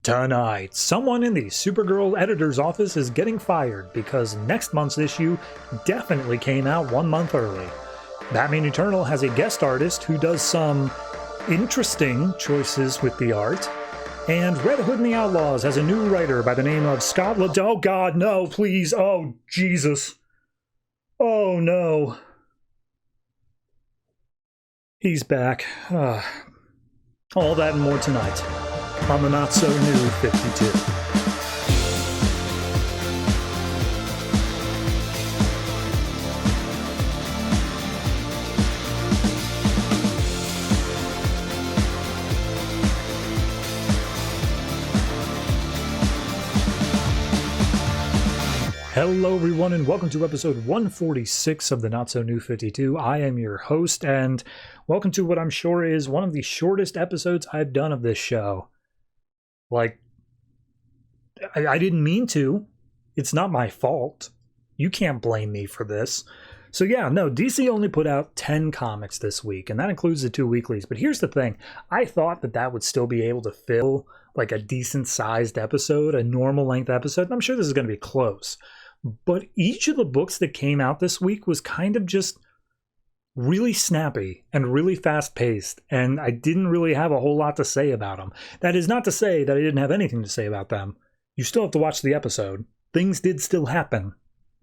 Tonight, someone in the Supergirl editor's office is getting fired because next month's issue definitely came out 1 month early. Batman Eternal has a guest artist who does some interesting choices with the art. And Red Hood and the Outlaws has a new writer by the name of Scott Lobdell. Oh God, no, please. Oh, Jesus. Oh, no. He's back. All that and more tonight on the Not So New 52. Hello everyone and welcome to episode 146 of the Not So New 52. I am your host and welcome to what I'm sure is one of the shortest episodes I've done of this show. Like, I didn't mean to. It's not my fault. You can't blame me for this. So yeah, no, DC only put out 10 comics this week, and that includes the 2 weeklies. But here's the thing. I thought that would still be able to fill like a decent-sized episode, a normal-length episode. And I'm sure this is going to be close. But each of the books that came out this week was kind of just really snappy and really fast-paced, and I didn't really have a whole lot to say about them. That is not to say that I didn't have anything to say about them. You still have to watch the episode. Things did still happen.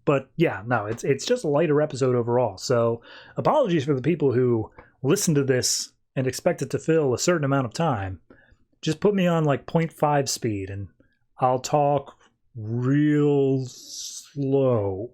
But yeah, no, it's just a lighter episode overall. So apologies for the people who listen to this and expect it to fill a certain amount of time. Just put me on like 0.5 speed and I'll talk real slow.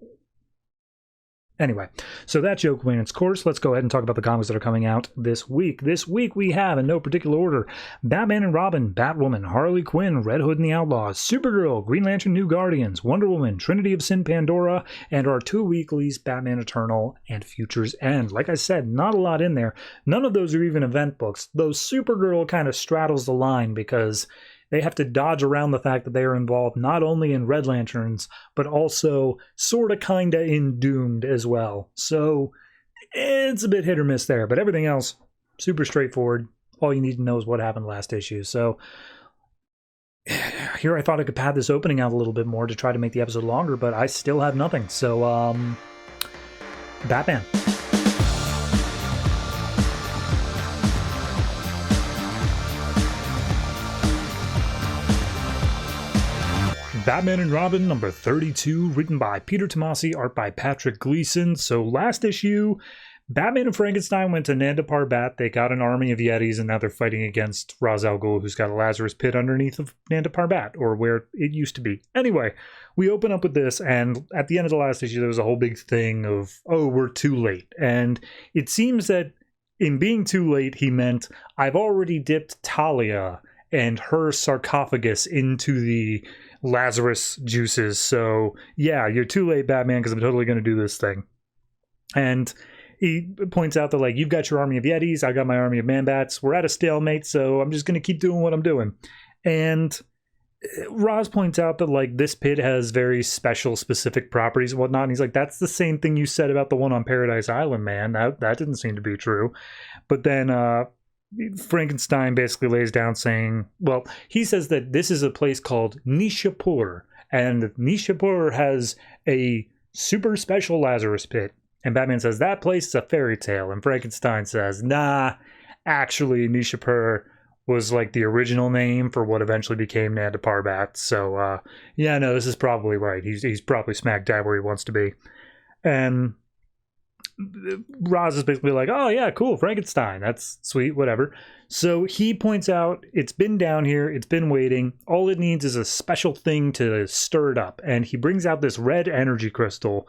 Anyway, so that joke ran its course. Let's go ahead and talk about the comics that are coming out this week. This week we have, in no particular order, Batman and Robin, Batwoman, Harley Quinn, Red Hood and the Outlaws, Supergirl, Green Lantern New Guardians, Wonder Woman, Trinity of Sin Pandora, and our 2 weeklies, Batman Eternal and Future's End. Like I said, not a lot in there. None of those are even event books, though Supergirl kind of straddles the line because they have to dodge around the fact that they are involved not only in Red Lanterns, but also sorta kinda in Doomed as well. So it's a bit hit or miss there, but everything else, super straightforward. All you need to know is what happened last issue. So here I thought I could pad this opening out a little bit more to try to make the episode longer, but I still have nothing. So, Batman. Batman and Robin number 32, written by Peter Tomasi, art by Patrick Gleason. So last issue, Batman and Frankenstein went to Nanda Parbat. They got an army of Yetis, and now they're fighting against Ra's al Ghul, who's got a Lazarus pit underneath of Nanda Parbat, or where it used to be. Anyway, we open up with this, and at the end of the last issue, there was a whole big thing of, oh, we're too late. And it seems that in being too late, he meant, I've already dipped Talia and her sarcophagus into the Lazarus juices, so yeah, you're too late, Batman, because I'm totally going to do this thing. And he points out that, like, you've got your army of Yetis, I got my army of Man-Bats, we're at a stalemate, so I'm just going to keep doing what I'm doing. And Roz points out that, like, this pit has very special, specific properties and whatnot, and he's like, that's the same thing you said about the one on Paradise Island, man. That didn't seem to be true. But then, Frankenstein basically lays down saying, well, he says that this is a place called Nishapur, and Nishapur has a super special Lazarus pit. And Batman says, that place is a fairy tale. And Frankenstein says, nah, actually, Nishapur was like the original name for what eventually became Nanda Parbat. So, yeah, no, this is probably right. He's probably smack dab where he wants to be. And Roz is basically like, oh yeah, cool, Frankenstein, that's sweet, whatever. So he points out, it's been down here, it's been waiting, all it needs is a special thing to stir it up. And he brings out this red energy crystal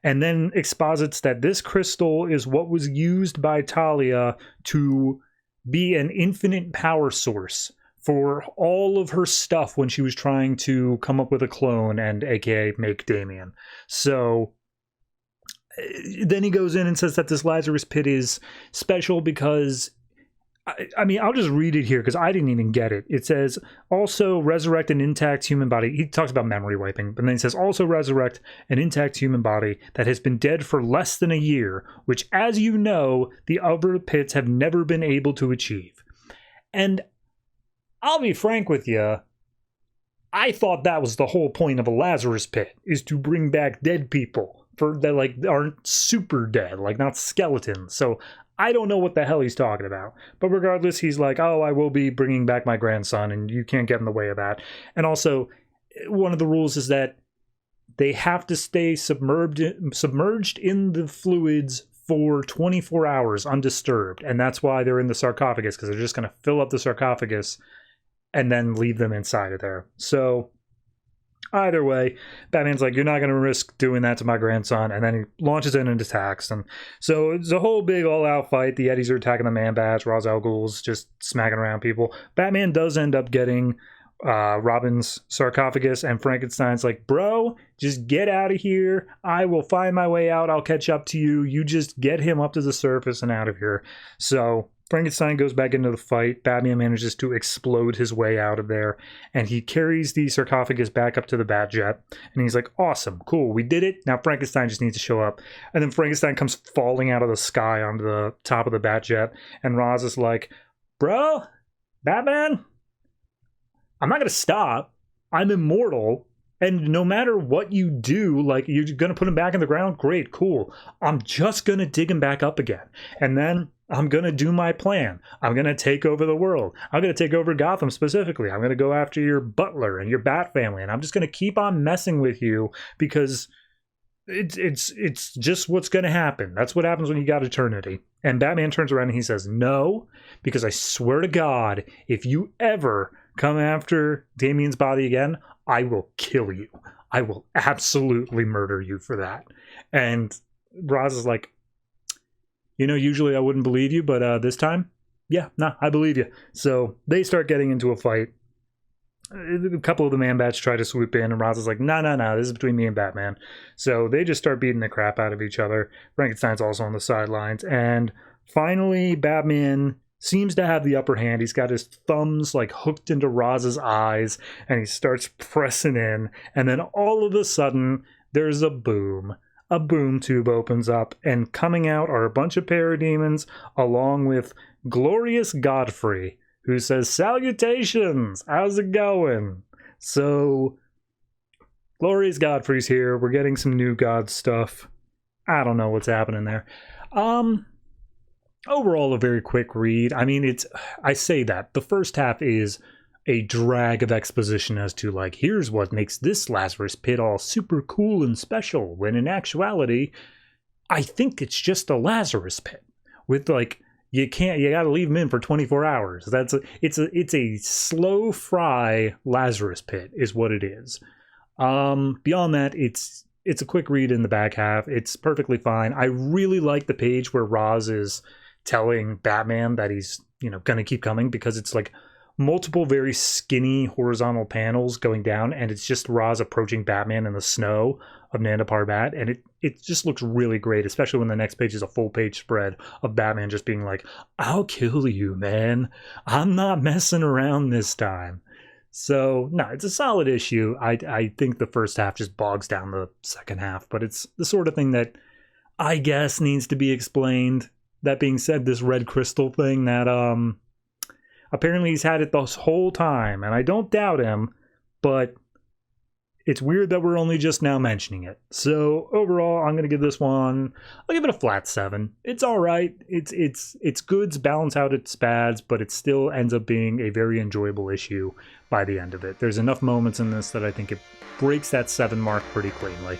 and then exposits that this crystal is what was used by Talia to be an infinite power source for all of her stuff when she was trying to come up with a clone and aka make Damian. So then he goes in and says that this Lazarus pit is special because, I mean, I'll just read it here because I didn't even get it. It says, also resurrect an intact human body. He talks about memory wiping, but then he says, also resurrect an intact human body that has been dead for less than a year, which, as you know, the other pits have never been able to achieve. And I'll be frank with you, I thought that was the whole point of a Lazarus pit, is to bring back dead people for that, like, aren't super dead, like not skeletons. So I don't know what the hell he's talking about. But regardless, he's like, oh, I will be bringing back my grandson, and you can't get in the way of that. And also, one of the rules is that they have to stay submerged in the fluids for 24 hours undisturbed. And that's why they're in the sarcophagus, because they're just going to fill up the sarcophagus and then leave them inside of there. So either way, Batman's like, you're not going to risk doing that to my grandson. And then he launches in and attacks. And so it's a whole big all-out fight. The Eddies are attacking the Man-Bats. Ra's al Ghul's just smacking around people. Batman does end up getting Robin's sarcophagus, and Frankenstein's like, bro, just get out of here. I will find my way out. I'll catch up to you. You just get him up to the surface and out of here. So Frankenstein goes back into the fight. Batman manages to explode his way out of there, and he carries the sarcophagus back up to the Batjet, and he's like, awesome, cool, we did it. Now Frankenstein just needs to show up. And then Frankenstein comes falling out of the sky onto the top of the Batjet, and Ra's is like, bro, Batman, I'm not going to stop. I'm immortal. And no matter what you do, like, you're going to put him back in the ground? Great, cool. I'm just going to dig him back up again. And then I'm going to do my plan. I'm going to take over the world. I'm going to take over Gotham specifically. I'm going to go after your butler and your Bat family. And I'm just going to keep on messing with you because it's just what's going to happen. That's what happens when you got eternity. And Batman turns around and he says, no, because I swear to God, if you ever come after Damien's body again, I will kill you. I will absolutely murder you for that. And Ra's is like, you know, usually I wouldn't believe you, but this time, yeah, nah, I believe you. So they start getting into a fight. A couple of the Man-Bats try to swoop in, and Ra's is like, no, this is between me and Batman. So they just start beating the crap out of each other. Frankenstein's also on the sidelines. And finally, Batman seems to have the upper hand. He's got his thumbs like hooked into Raz's eyes, and he starts pressing in, and then all of a sudden there's a boom. A boom tube opens up, and coming out are a bunch of parademons along with Glorious Godfrey, who says, salutations, how's it going? So Glorious Godfrey's here. We're getting some new god stuff. I don't know what's happening there. Overall, a very quick read. I mean, I say that. The first half is a drag of exposition as to, like, here's what makes this Lazarus pit all super cool and special, when in actuality, I think it's just a Lazarus pit. With, like, you gotta leave him in for 24 hours. It's a slow fry Lazarus pit, is what it is. Beyond that, it's a quick read in the back half. It's perfectly fine. I really like the page where Ra's is telling Batman that he's, gonna keep coming, because it's like multiple very skinny horizontal panels going down, and it's just Ra's approaching Batman in the snow of Nanda Parbat, and it just looks really great, especially when the next page is a full page spread of Batman just being like, I'll kill you, man. I'm not messing around this time. So, no, it's a solid issue. I think the first half just bogs down the second half, but it's the sort of thing that I guess needs to be explained. That being said, this red crystal thing that apparently he's had it this whole time, and I don't doubt him, but it's weird that we're only just now mentioning it. So overall, I'm gonna give this one, I'll give it a flat 7. It's all right. It's goods balance out its bads, but it still ends up being a very enjoyable issue by the end of it. There's enough moments in this that I think it breaks that 7 mark pretty cleanly.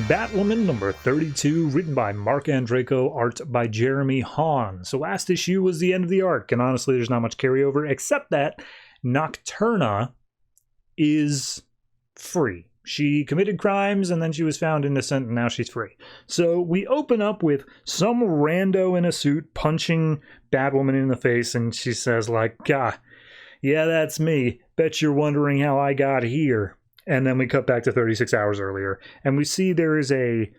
Batwoman number 32, written by Marc Andreyko, art by Jeremy Haun. So last issue was the end of the arc, and honestly there's not much carryover, except that Nocturna is free. She committed crimes, and then she was found innocent, and now she's free. So we open up with some rando in a suit punching Batwoman in the face, and she says, like, yeah, that's me. Bet you're wondering how I got here. And then we cut back to 36 hours earlier, and we see there is a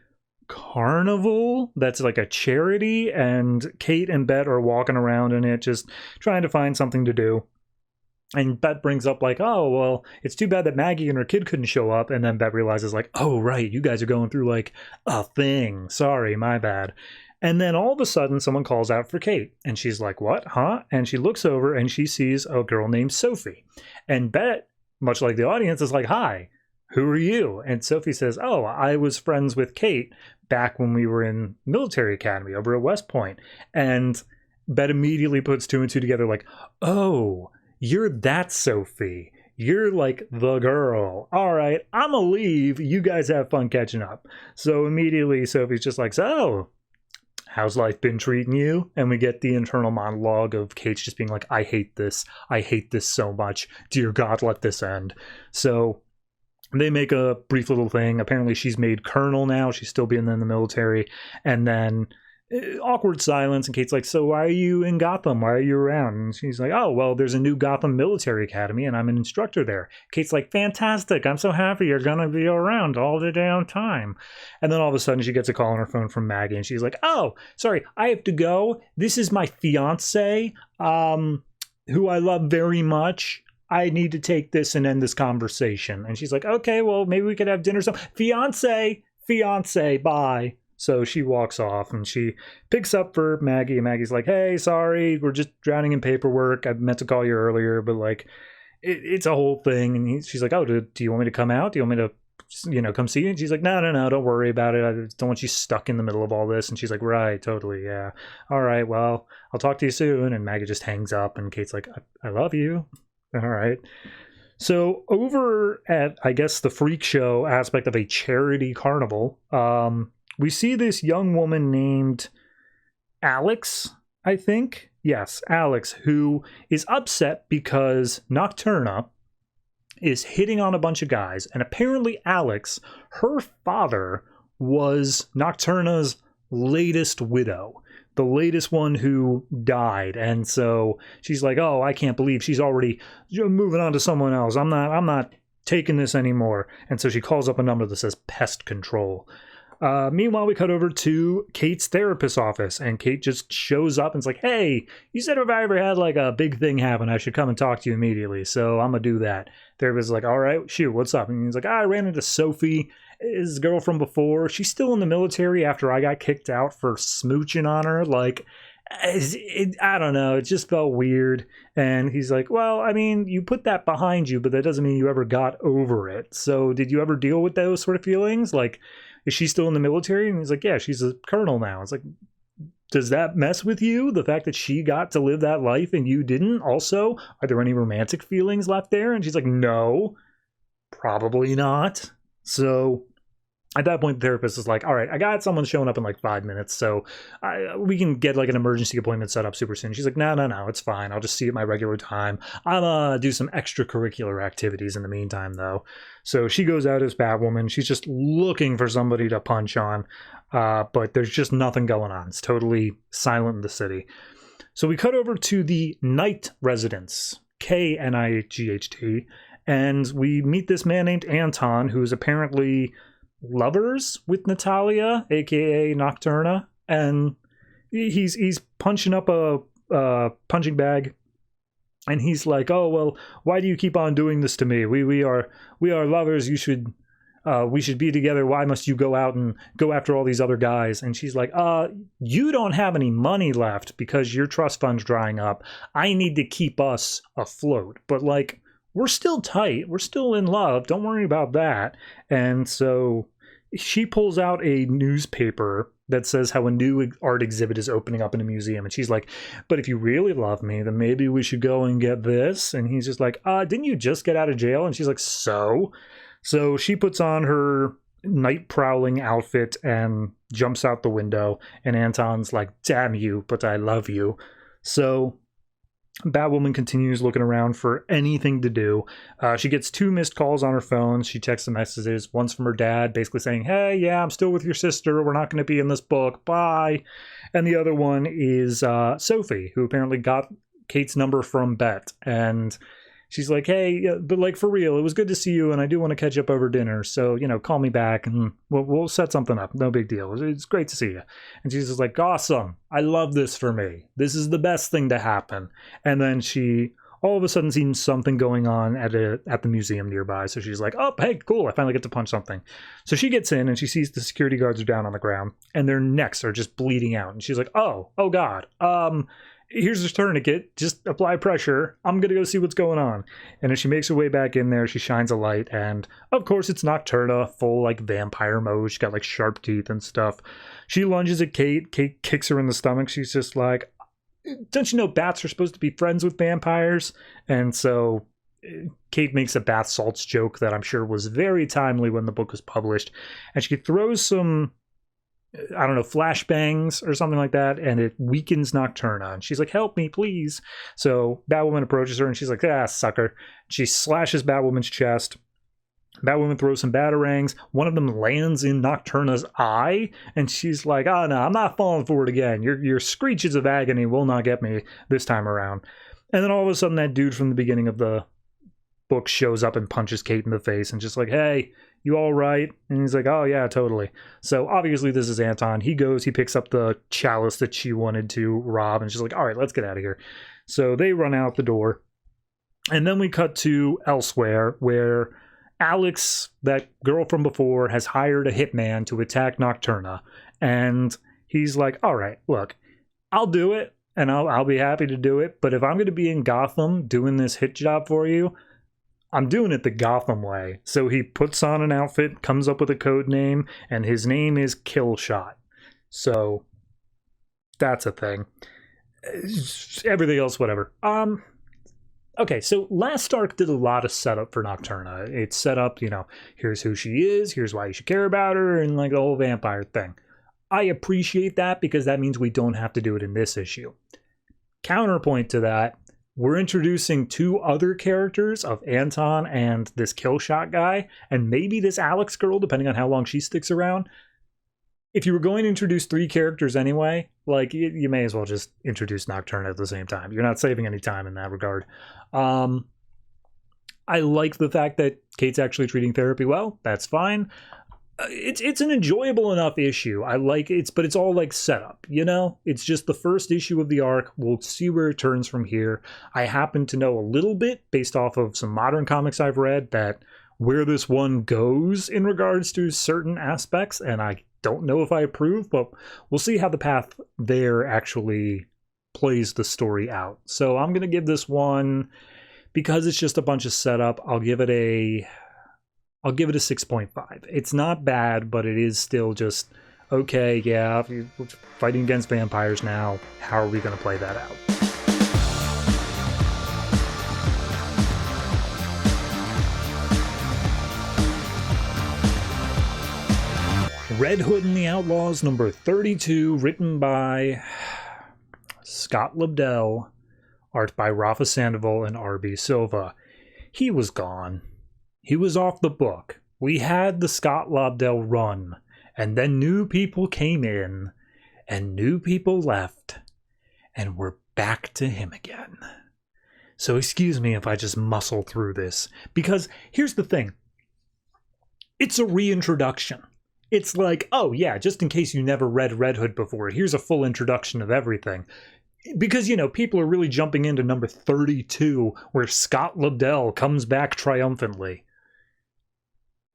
carnival that's like a charity, and Kate and Bet are walking around in it, just trying to find something to do. And Bet brings up like, oh, well, it's too bad that Maggie and her kid couldn't show up. And then Bet realizes like, oh, right, you guys are going through like a thing. Sorry, my bad. And then all of a sudden someone calls out for Kate. And she's like, what? Huh? And she looks over and she sees a girl named Sophie. And Bet, much like the audience, is like, hi, who are you? And Sophie says, oh, I was friends with Kate back when we were in military academy over at West Point. And Bet immediately puts two and two together like, oh, you're that Sophie. You're like the girl. All right, I'm gonna leave. You guys have fun catching up. So immediately Sophie's just like, so, how's life been treating you? And we get the internal monologue of Kate just being like, I hate this. I hate this so much. Dear God, let this end. So they make a brief little thing. Apparently she's made colonel now. She's still being in the military. And then awkward silence, and Kate's like, so why are you in Gotham? Why are you around? And she's like, oh, well, there's a new Gotham Military Academy and I'm an instructor there. Kate's like, fantastic, I'm so happy you're gonna be around all the damn time. And then all of a sudden she gets a call on her phone from Maggie, and she's like, oh, sorry, I have to go. This is my fiance, who I love very much. I need to take this and end this conversation. And she's like, okay, well, maybe we could have dinner. So fiance, bye. So she walks off and she picks up for Maggie, and Maggie's like, hey, sorry, we're just drowning in paperwork. I meant to call you earlier, but like, it's a whole thing. And she's like, oh, do you want me to come out? Do you want me to, come see you? And she's like, no, don't worry about it. I don't want you stuck in the middle of all this. And she's like, right, totally, yeah. All right, well, I'll talk to you soon. And Maggie just hangs up, and Kate's like, I love you. All right. So over at, I guess, the freak show aspect of a charity carnival, we see this young woman named Alex, I think. Yes, Alex, who is upset because Nocturna is hitting on a bunch of guys. And apparently Alex, her father, was Nocturna's latest widow, the latest one who died. And so she's like, oh, I can't believe she's already moving on to someone else. I'm not taking this anymore. And so she calls up a number that says pest control. Meanwhile, we cut over to Kate's therapist's office, and Kate just shows up and is like, hey, you said if I ever had like a big thing happen, I should come and talk to you immediately. So I'm going to do that. Therapist's like, all right, shoot, what's up? And he's like, I ran into Sophie, his girl from before. She's still in the military after I got kicked out for smooching on her. Like, I don't know. It just felt weird. And he's like, well, I mean, you put that behind you, but that doesn't mean you ever got over it. So did you ever deal with those sort of feelings? Like, is she still in the military? And he's like, yeah, she's a colonel now. It's like, does that mess with you? The fact that she got to live that life and you didn't? Also, are there any romantic feelings left there? And she's like, no, probably not. So at that point, the therapist is like, all right, I got someone showing up in like 5 minutes, so we can get like an emergency appointment set up super soon. She's like, no, it's fine. I'll just see you at my regular time. I'm gonna do some extracurricular activities in the meantime, though. So she goes out as Batwoman. She's just looking for somebody to punch on, but there's just nothing going on. It's totally silent in the city. So we cut over to the Night residence, Knight, and we meet this man named Anton, who's apparently lovers with Natalia, aka Nocturna, and he's punching up a punching bag, and he's like, oh, well, why do you keep on doing this to me? We are lovers. We should be together. Why must you go out and go after all these other guys? And she's like, you don't have any money left because your trust fund's drying up. I need to keep us afloat, but like, we're still tight. We're still in love. Don't worry about that. And so she pulls out a newspaper that says how a new art exhibit is opening up in a museum. And she's like, but if you really love me, then maybe we should go and get this. And he's just like, didn't you just get out of jail? And she's like, so? So she puts on her night prowling outfit and jumps out the window. And Anton's like, damn you, but I love you. So Batwoman continues looking around for anything to do. She gets 2 missed calls on her phone. She checks the messages. One's from her dad, basically saying, hey, yeah, I'm still with your sister. We're not going to be in this book. Bye. And the other one is Sophie, who apparently got Kate's number from Bet. And she's like, hey, but like for real, it was good to see you, and I do want to catch up over dinner. So, call me back and we'll set something up. No big deal. It's great to see you. And she's just like, awesome. I love this for me. This is the best thing to happen. And then she all of a sudden sees something going on at the museum nearby. So she's like, oh, hey, cool, I finally get to punch something. So she gets in and she sees the security guards are down on the ground and their necks are just bleeding out. And she's like, oh God, here's this tourniquet, just apply pressure, I'm gonna go see what's going on. And as she makes her way back in there, she shines a light, and of course it's Nocturna, full like vampire mode. She's got like sharp teeth and stuff. She lunges at Kate kicks her in the stomach. She's just like, don't you know bats are supposed to be friends with vampires? And so Kate makes a bath salts joke that I'm sure was very timely when the book was published, and she throws some, I don't know, flashbangs or something like that, and it weakens Nocturna. And she's like, help me, please. So Batwoman approaches her, and she's like, ah, sucker. She slashes Batwoman's chest. Batwoman throws some batarangs. One of them lands in Nocturna's eye, and she's like, oh, no, I'm not falling for it again. Your screeches of agony will not get me this time around. And then all of a sudden, that dude from the beginning of the book shows up and punches Kate in the face, and just like, hey, you all right? And he's like, oh yeah, totally. So obviously this is Anton. He goes, he picks up the chalice that she wanted to rob, and she's like, all right, let's get out of here. So they run out the door. And then we cut to elsewhere, where Alex, that girl from before, has hired a hitman to attack Nocturna. And he's like, all right, look, I'll do it, and I'll be happy to do it, but if I'm going to be in Gotham doing this hit job for you, I'm doing it the Gotham way. So he puts on an outfit, comes up with a code name, and his name is Killshot. So that's a thing. Everything else, whatever. Okay, so last arc did a lot of setup for Nocturna. It set up, here's who she is, here's why you should care about her, and like the whole vampire thing. I appreciate that because that means we don't have to do it in this issue. Counterpoint to that, we're introducing two other characters of Anton and this Killshot guy, and maybe this Alex girl, depending on how long she sticks around. If you were going to introduce three characters anyway, like, you may as well just introduce Nocturna at the same time. You're not saving any time in that regard. I like the fact that Kate's actually treating therapy well. That's fine. It's an enjoyable enough issue. I like it, but it's all like setup, It's just the first issue of the arc. We'll see where it turns from here. I happen to know a little bit, based off of some modern comics I've read, that where this one goes in regards to certain aspects, and I don't know if I approve, but we'll see how the path there actually plays the story out. So I'm going to give this one, because it's just a bunch of setup, I'll give it a 6.5. It's not bad, but it is still just, okay, yeah, we're fighting against vampires now. How are we going to play that out? Red Hood and the Outlaws, number 32, written by Scott Lobdell, art by Rafa Sandoval and R.B. Silva. He was gone. He was off the book. We had the Scott Lobdell run, and then new people came in, and new people left, and we're back to him again. So excuse me if I just muscle through this, because here's the thing. It's a reintroduction. It's like, oh yeah, just in case you never read Red Hood before, here's a full introduction of everything. Because, people are really jumping into number 32, where Scott Lobdell comes back triumphantly.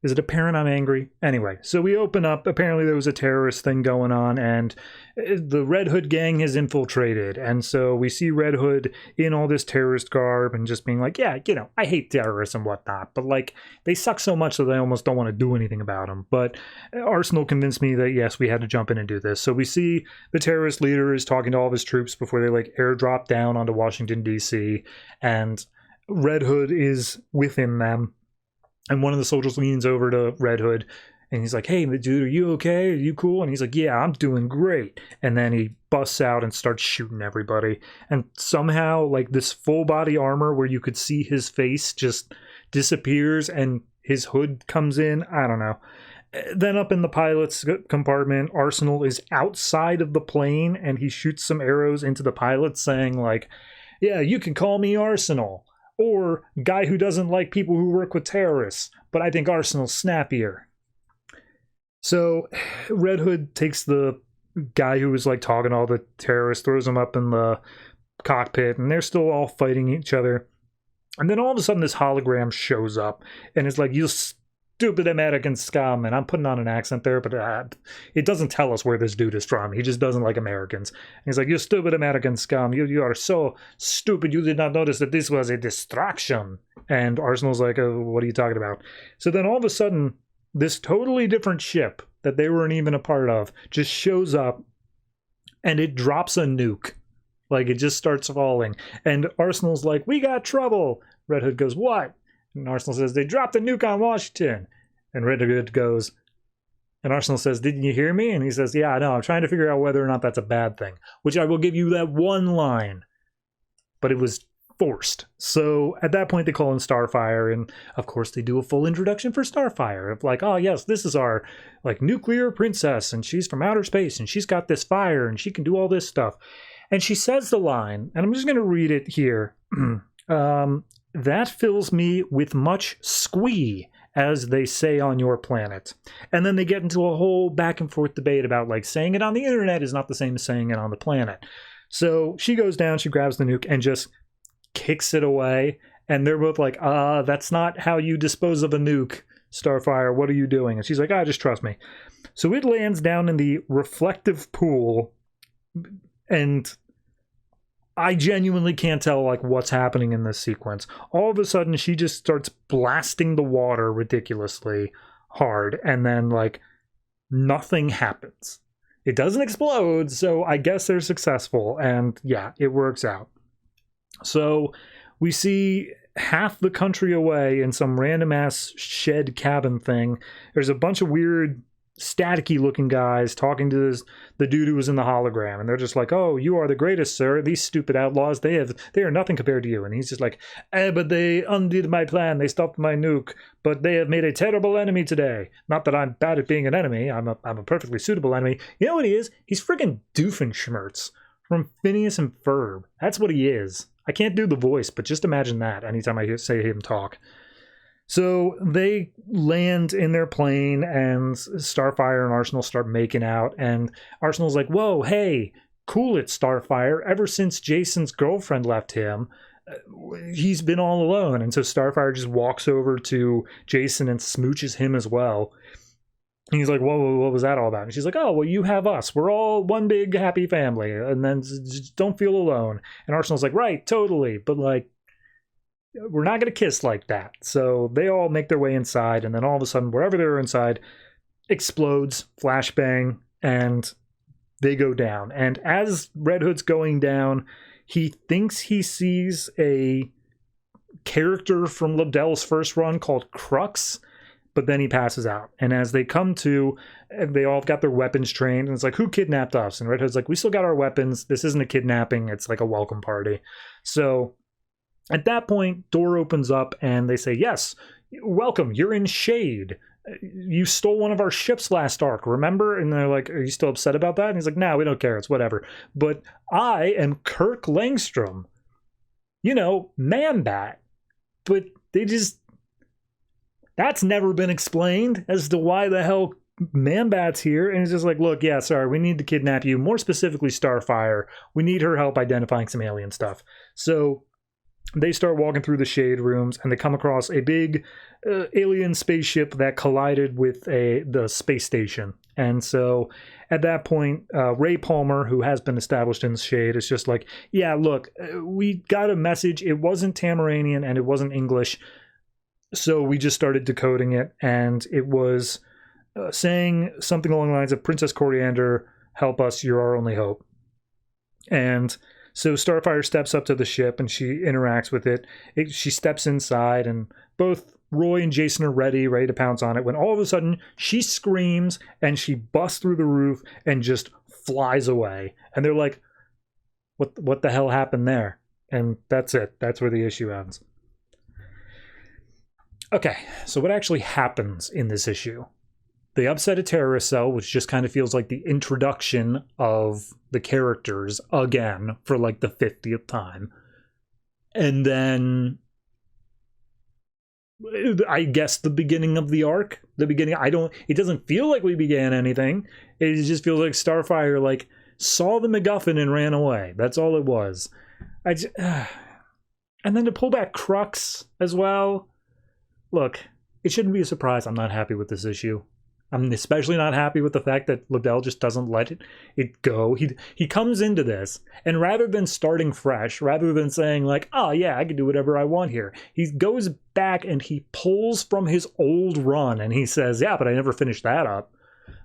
Is it apparent I'm angry? Anyway, so we open up. Apparently there was a terrorist thing going on, and the Red Hood gang has infiltrated. And so we see Red Hood in all this terrorist garb and just being like, yeah, I hate terrorists and whatnot. But, like, they suck so much that I almost don't want to do anything about them. But Arsenal convinced me that, yes, we had to jump in and do this. So we see the terrorist leader is talking to all of his troops before they, like, airdrop down onto Washington, D.C. And Red Hood is within them. And one of the soldiers leans over to Red Hood, and he's like, hey, dude, are you okay? Are you cool? And he's like, yeah, I'm doing great. And then he busts out and starts shooting everybody. And somehow, like, this full body armor where you could see his face just disappears, and his hood comes in. I don't know. Then up in the pilot's compartment, Arsenal is outside of the plane, and he shoots some arrows into the pilot saying, like, yeah, you can call me Arsenal. Or guy who doesn't like people who work with terrorists, but I think Arsenal's snappier. So Red Hood takes the guy who was like talking to all the terrorists, throws him up in the cockpit, and they're still all fighting each other. And then all of a sudden this hologram shows up and it's like, you stupid American scum. And I'm putting on an accent there, but it doesn't tell us where this dude is from. He just doesn't like Americans. And he's like, you stupid American scum. You are so stupid. You did not notice that this was a distraction. And Arsenal's like, oh, what are you talking about? So then all of a sudden, this totally different ship that they weren't even a part of just shows up and it drops a nuke. Like, it just starts falling. And Arsenal's like, we got trouble. Red Hood goes, what? And Arsenal says, they dropped a nuke on Washington. And Red Hood goes, and Arsenal says, didn't you hear me? And he says, yeah, I know. I'm trying to figure out whether or not that's a bad thing. Which I will give you that one line. But it was forced. So at that point, they call in Starfire. And of course, they do a full introduction for Starfire. Of like, oh, yes, this is our like nuclear princess. And she's from outer space. And she's got this fire. And she can do all this stuff. And she says the line, and I'm just going to read it here. That fills me with much squee, as they say on your planet. And then they get into a whole back and forth debate about like saying it on the internet is not the same as saying it on the planet. So she goes down, she grabs the nuke and just kicks it away. And they're both like, that's not how you dispose of a nuke, Starfire. What are you doing? And she's like, just trust me. So it lands down in the reflective pool. And I genuinely can't tell like what's happening in this sequence. All of a sudden, she just starts blasting the water ridiculously hard, and then like nothing happens. It doesn't explode, so I guess they're successful, and yeah, it works out. So we see half the country away in some random ass shed cabin thing. There's a bunch of weird staticky looking guys talking to the dude who was in the hologram, and they're just like, oh, you are the greatest, sir. These stupid outlaws, they are nothing compared to you. And he's just like, but they undid my plan, they stopped my nuke, but they have made a terrible enemy today. Not that I'm bad at being an enemy, I'm a perfectly suitable enemy. You know what he is? He's friggin' Doofenshmirtz from Phineas and Ferb. That's what he is. I can't do the voice, but just imagine that anytime I say him talk. So they land in their plane, and Starfire and Arsenal start making out, and Arsenal's like, whoa, hey, cool it, Starfire. Ever since Jason's girlfriend left him, he's been all alone. And so Starfire just walks over to Jason and smooches him as well. And he's like, whoa, what was that all about? And she's like, oh, well, you have us. We're all one big happy family. And then just don't feel alone. And Arsenal's like, right, totally. But like, we're not going to kiss like that. So they all make their way inside, and then all of a sudden, wherever they're inside, explodes, flashbang, and they go down. And as Red Hood's going down, he thinks he sees a character from Lobdell's first run called Crux, but then he passes out. And as they come to, they all got their weapons trained, and it's like, who kidnapped us? And Red Hood's like, we still got our weapons. This isn't a kidnapping. It's like a welcome party. So at that point, door opens up and they say, yes, welcome, you're in Shade. You stole one of our ships last arc, remember? And they're like, are you still upset about that? And he's like, no, we don't care, it's whatever. But I am Kirk Langstrom. You know, Man-Bat. But they just... That's never been explained as to why the hell Man-Bat's here. And it's just like, look, yeah, sorry, we need to kidnap you. More specifically, Starfire. We need her help identifying some alien stuff. So they start walking through the Shade rooms, and they come across a big alien spaceship that collided with the space station. And so at that point, Ray Palmer, who has been established in the Shade, is just like, yeah, look, we got a message. It wasn't Tamaranian and it wasn't English. So we just started decoding it, and it was saying something along the lines of, Princess Coriander, help us, you're our only hope. And so Starfire steps up to the ship and she interacts with it. She steps inside, and both Roy and Jason are ready to pounce on it, when all of a sudden she screams and she busts through the roof and just flies away. And they're like, what the hell happened there? And that's it. That's where the issue ends. Okay, so what actually happens in this issue? They upset a terrorist cell, which just kind of feels like the introduction of the characters again for like the 50th time. And then I guess the beginning of the arc, it doesn't feel like we began anything. It just feels like Starfire like saw the MacGuffin and ran away. That's all it was. And then to pull back Crux as well. Look, it shouldn't be a surprise I'm not happy with this issue. I'm especially not happy with the fact that Lobdell just doesn't let it go. He comes into this, and rather than starting fresh, rather than saying like, oh yeah, I can do whatever I want here, he goes back and he pulls from his old run, and he says, yeah, but I never finished that up.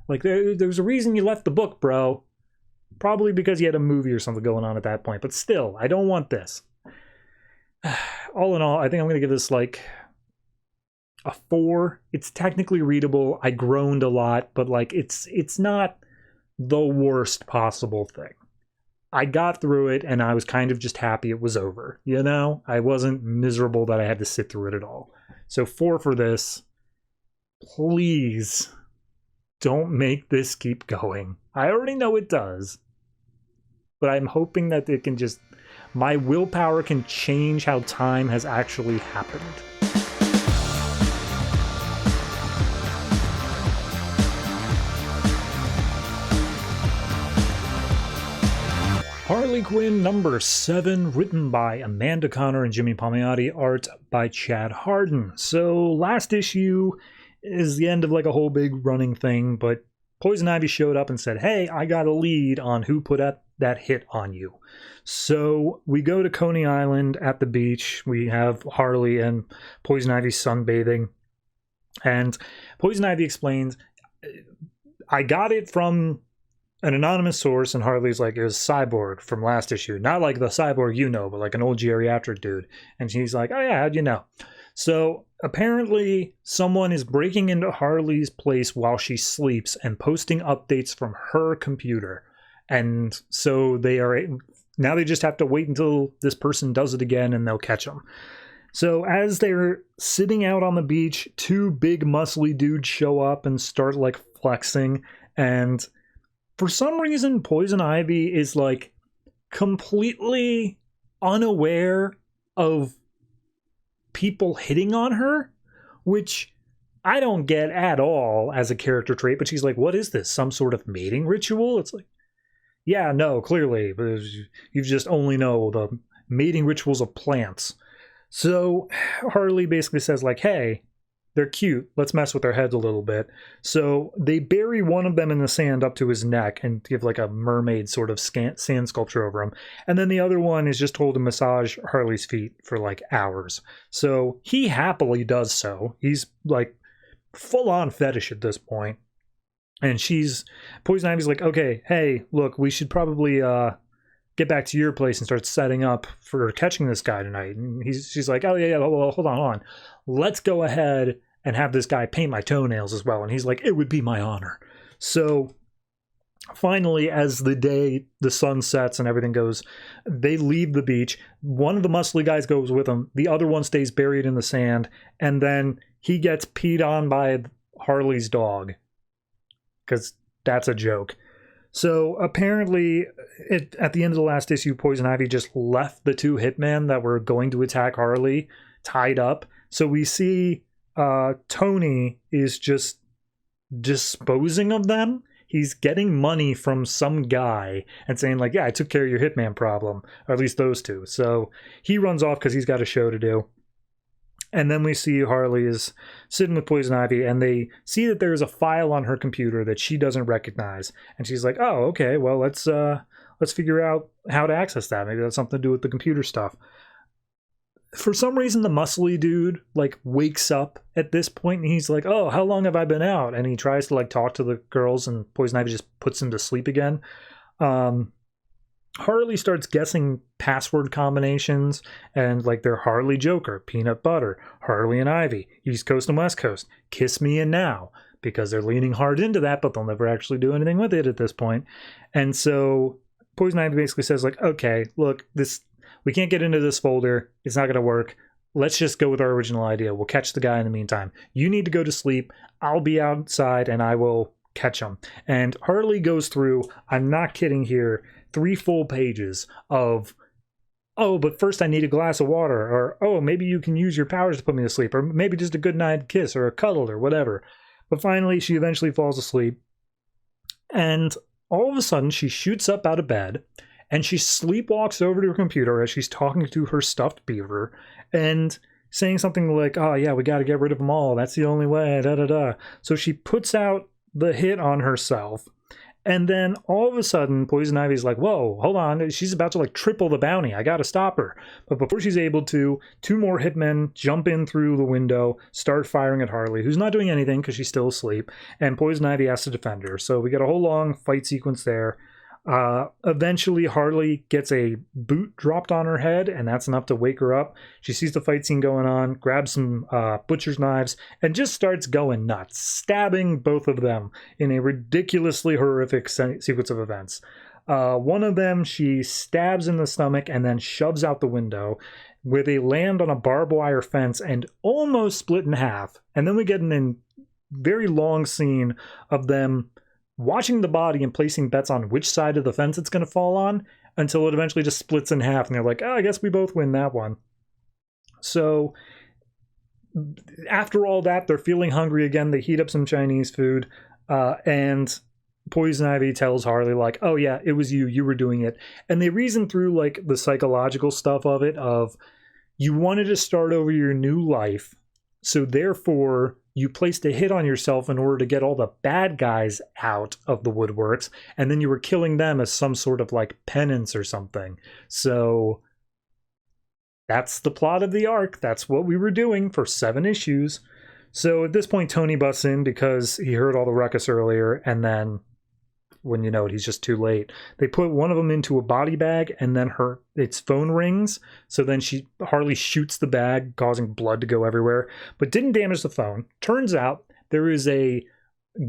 Like, there's a reason you left the book, bro. Probably because you had a movie or something going on at that point. But still, I don't want this. All in all, I think I'm going to give this like a 4. It's technically readable. I groaned a lot, but like it's not the worst possible thing. I got through it and I was kind of just happy it was over, you know? I wasn't miserable that I had to sit through it at all. So 4 for this. Please don't make this keep going. I already know it does. But I'm hoping that it can just... my willpower can change how time has actually happened. Harley Quinn number 7, written by Amanda Connor and Jimmy Palmiotti, art by Chad Hardin. So last issue is the end of like a whole big running thing, but Poison Ivy showed up and said, hey, I got a lead on who put that hit on you. So we go to Coney Island at the beach. We have Harley and Poison Ivy sunbathing. And Poison Ivy explains, I got it from an anonymous source, and Harley's like, it was Cyborg from last issue. Not like the Cyborg you know, but like an old geriatric dude. And she's like, oh yeah, how'd you know? So apparently someone is breaking into Harley's place while she sleeps and posting updates from her computer. And so now they just have to wait until this person does it again and they'll catch them. So as they're sitting out on the beach, 2 big muscly dudes show up and start like flexing, and for some reason, Poison Ivy is like completely unaware of people hitting on her, which I don't get at all as a character trait. But she's like, what is this? Some sort of mating ritual? It's like, yeah, no, clearly, but you just only know the mating rituals of plants. So Harley basically says like, hey, they're cute. Let's mess with their heads a little bit. So they bury one of them in the sand up to his neck and give like a mermaid sort of sand sculpture over him. And then the other one is just told to massage Harley's feet for like hours. So he happily does so. He's like full on fetish at this point. And Poison Ivy's like, okay, hey, look, we should probably get back to your place and start setting up for catching this guy tonight. And she's like, oh yeah, well, hold on. Let's go ahead and have this guy paint my toenails as well. And he's like, it would be my honor. So finally, as the sun sets and everything goes, they leave the beach. One of the muscly guys goes with them. The other one stays buried in the sand. And then he gets peed on by Harley's dog. Because that's a joke. So apparently, at the end of the last issue, Poison Ivy just left the 2 hitmen that were going to attack Harley tied up. So we see Tony is just disposing of them. He's getting money from some guy and saying like, yeah, I took care of your hitman problem, or at least those 2. So he runs off because he's got a show to do. And then we see Harley is sitting with Poison Ivy, and they see that there's a file on her computer that she doesn't recognize. And she's like, oh, okay, well, let's figure out how to access that. Maybe that's something to do with the computer stuff. For some reason, the muscly dude, like, wakes up at this point, and he's like, oh, how long have I been out? And he tries to, like, talk to the girls, and Poison Ivy just puts him to sleep again. Harley starts guessing password combinations, and like they're Harley Joker, Peanut Butter, Harley and Ivy, East Coast and West Coast, Kiss Me and Now, because they're leaning hard into that, but they'll never actually do anything with it at this point. And so Poison Ivy basically says like, okay, look, we can't get into this folder. It's not going to work. Let's just go with our original idea. We'll catch the guy in the meantime. You need to go to sleep. I'll be outside and I will catch him. And Harley goes through, I'm not kidding here, 3 full pages of, oh, but first I need a glass of water, or, oh, maybe you can use your powers to put me to sleep, or maybe just a good night kiss or a cuddle or whatever. But finally, she eventually falls asleep. And all of a sudden, she shoots up out of bed, and she sleepwalks over to her computer as she's talking to her stuffed beaver and saying something like, oh yeah, we got to get rid of them all. That's the only way, da da da. So she puts out the hit on herself. And then all of a sudden, Poison Ivy's like, whoa, hold on. She's about to like triple the bounty. I got to stop her. But before she's able to, 2 more hitmen jump in through the window, start firing at Harley, who's not doing anything because she's still asleep. And Poison Ivy has to defend her. So we get a whole long fight sequence there. Eventually, Harley gets a boot dropped on her head, and that's enough to wake her up. She sees the fight scene going on, grabs some butcher's knives, and just starts going nuts, stabbing both of them in a ridiculously horrific sequence of events. One of them she stabs in the stomach and then shoves out the window, where they land on a barbed wire fence and almost split in half. And then we get a very long scene of them watching the body and placing bets on which side of the fence it's going to fall on until it eventually just splits in half. And they're like, oh, I guess we both win that one. So after all that, they're feeling hungry again. They heat up some Chinese food. And Poison Ivy tells Harley, like, oh yeah, it was you. You were doing it. And they reason through like the psychological stuff of it, of you wanted to start over your new life. So therefore, you placed a hit on yourself in order to get all the bad guys out of the woodworks, and then you were killing them as some sort of like penance or something. So that's the plot of the arc. That's what we were doing for 7 issues. So at this point, Tony busts in because he heard all the ruckus earlier, and then when you know it, he's just too late. They put one of them into a body bag, and then its phone rings. So then Harley shoots the bag, causing blood to go everywhere, but didn't damage the phone. Turns out there is a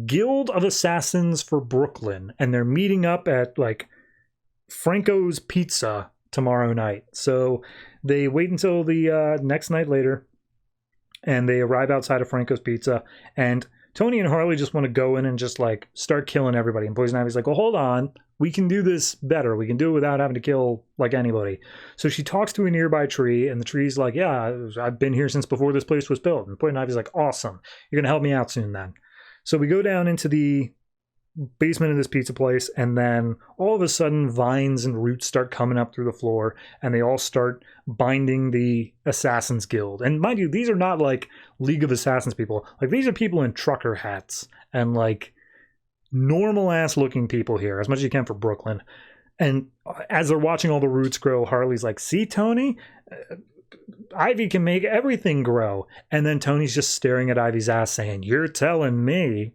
guild of assassins for Brooklyn, and they're meeting up at like Franco's Pizza tomorrow night. So they wait until the next night later, and they arrive outside of Franco's Pizza, and Tony and Harley just want to go in and just like start killing everybody. And Poison Ivy's like, well, hold on. We can do this better. We can do it without having to kill like anybody. So she talks to a nearby tree, and the tree's like, yeah, I've been here since before this place was built. And Poison Ivy's like, awesome. You're going to help me out soon then. So we go down into the basement of this pizza place, and then all of a sudden vines and roots start coming up through the floor, and they all start binding the Assassins Guild. And mind you, these are not like League of Assassins people. Like, these are people in trucker hats and like normal ass looking people here, as much as you can for Brooklyn. And as they're watching all the roots grow, Harley's like, see, Tony, Ivy can make everything grow. And then Tony's just staring at Ivy's ass saying, you're telling me.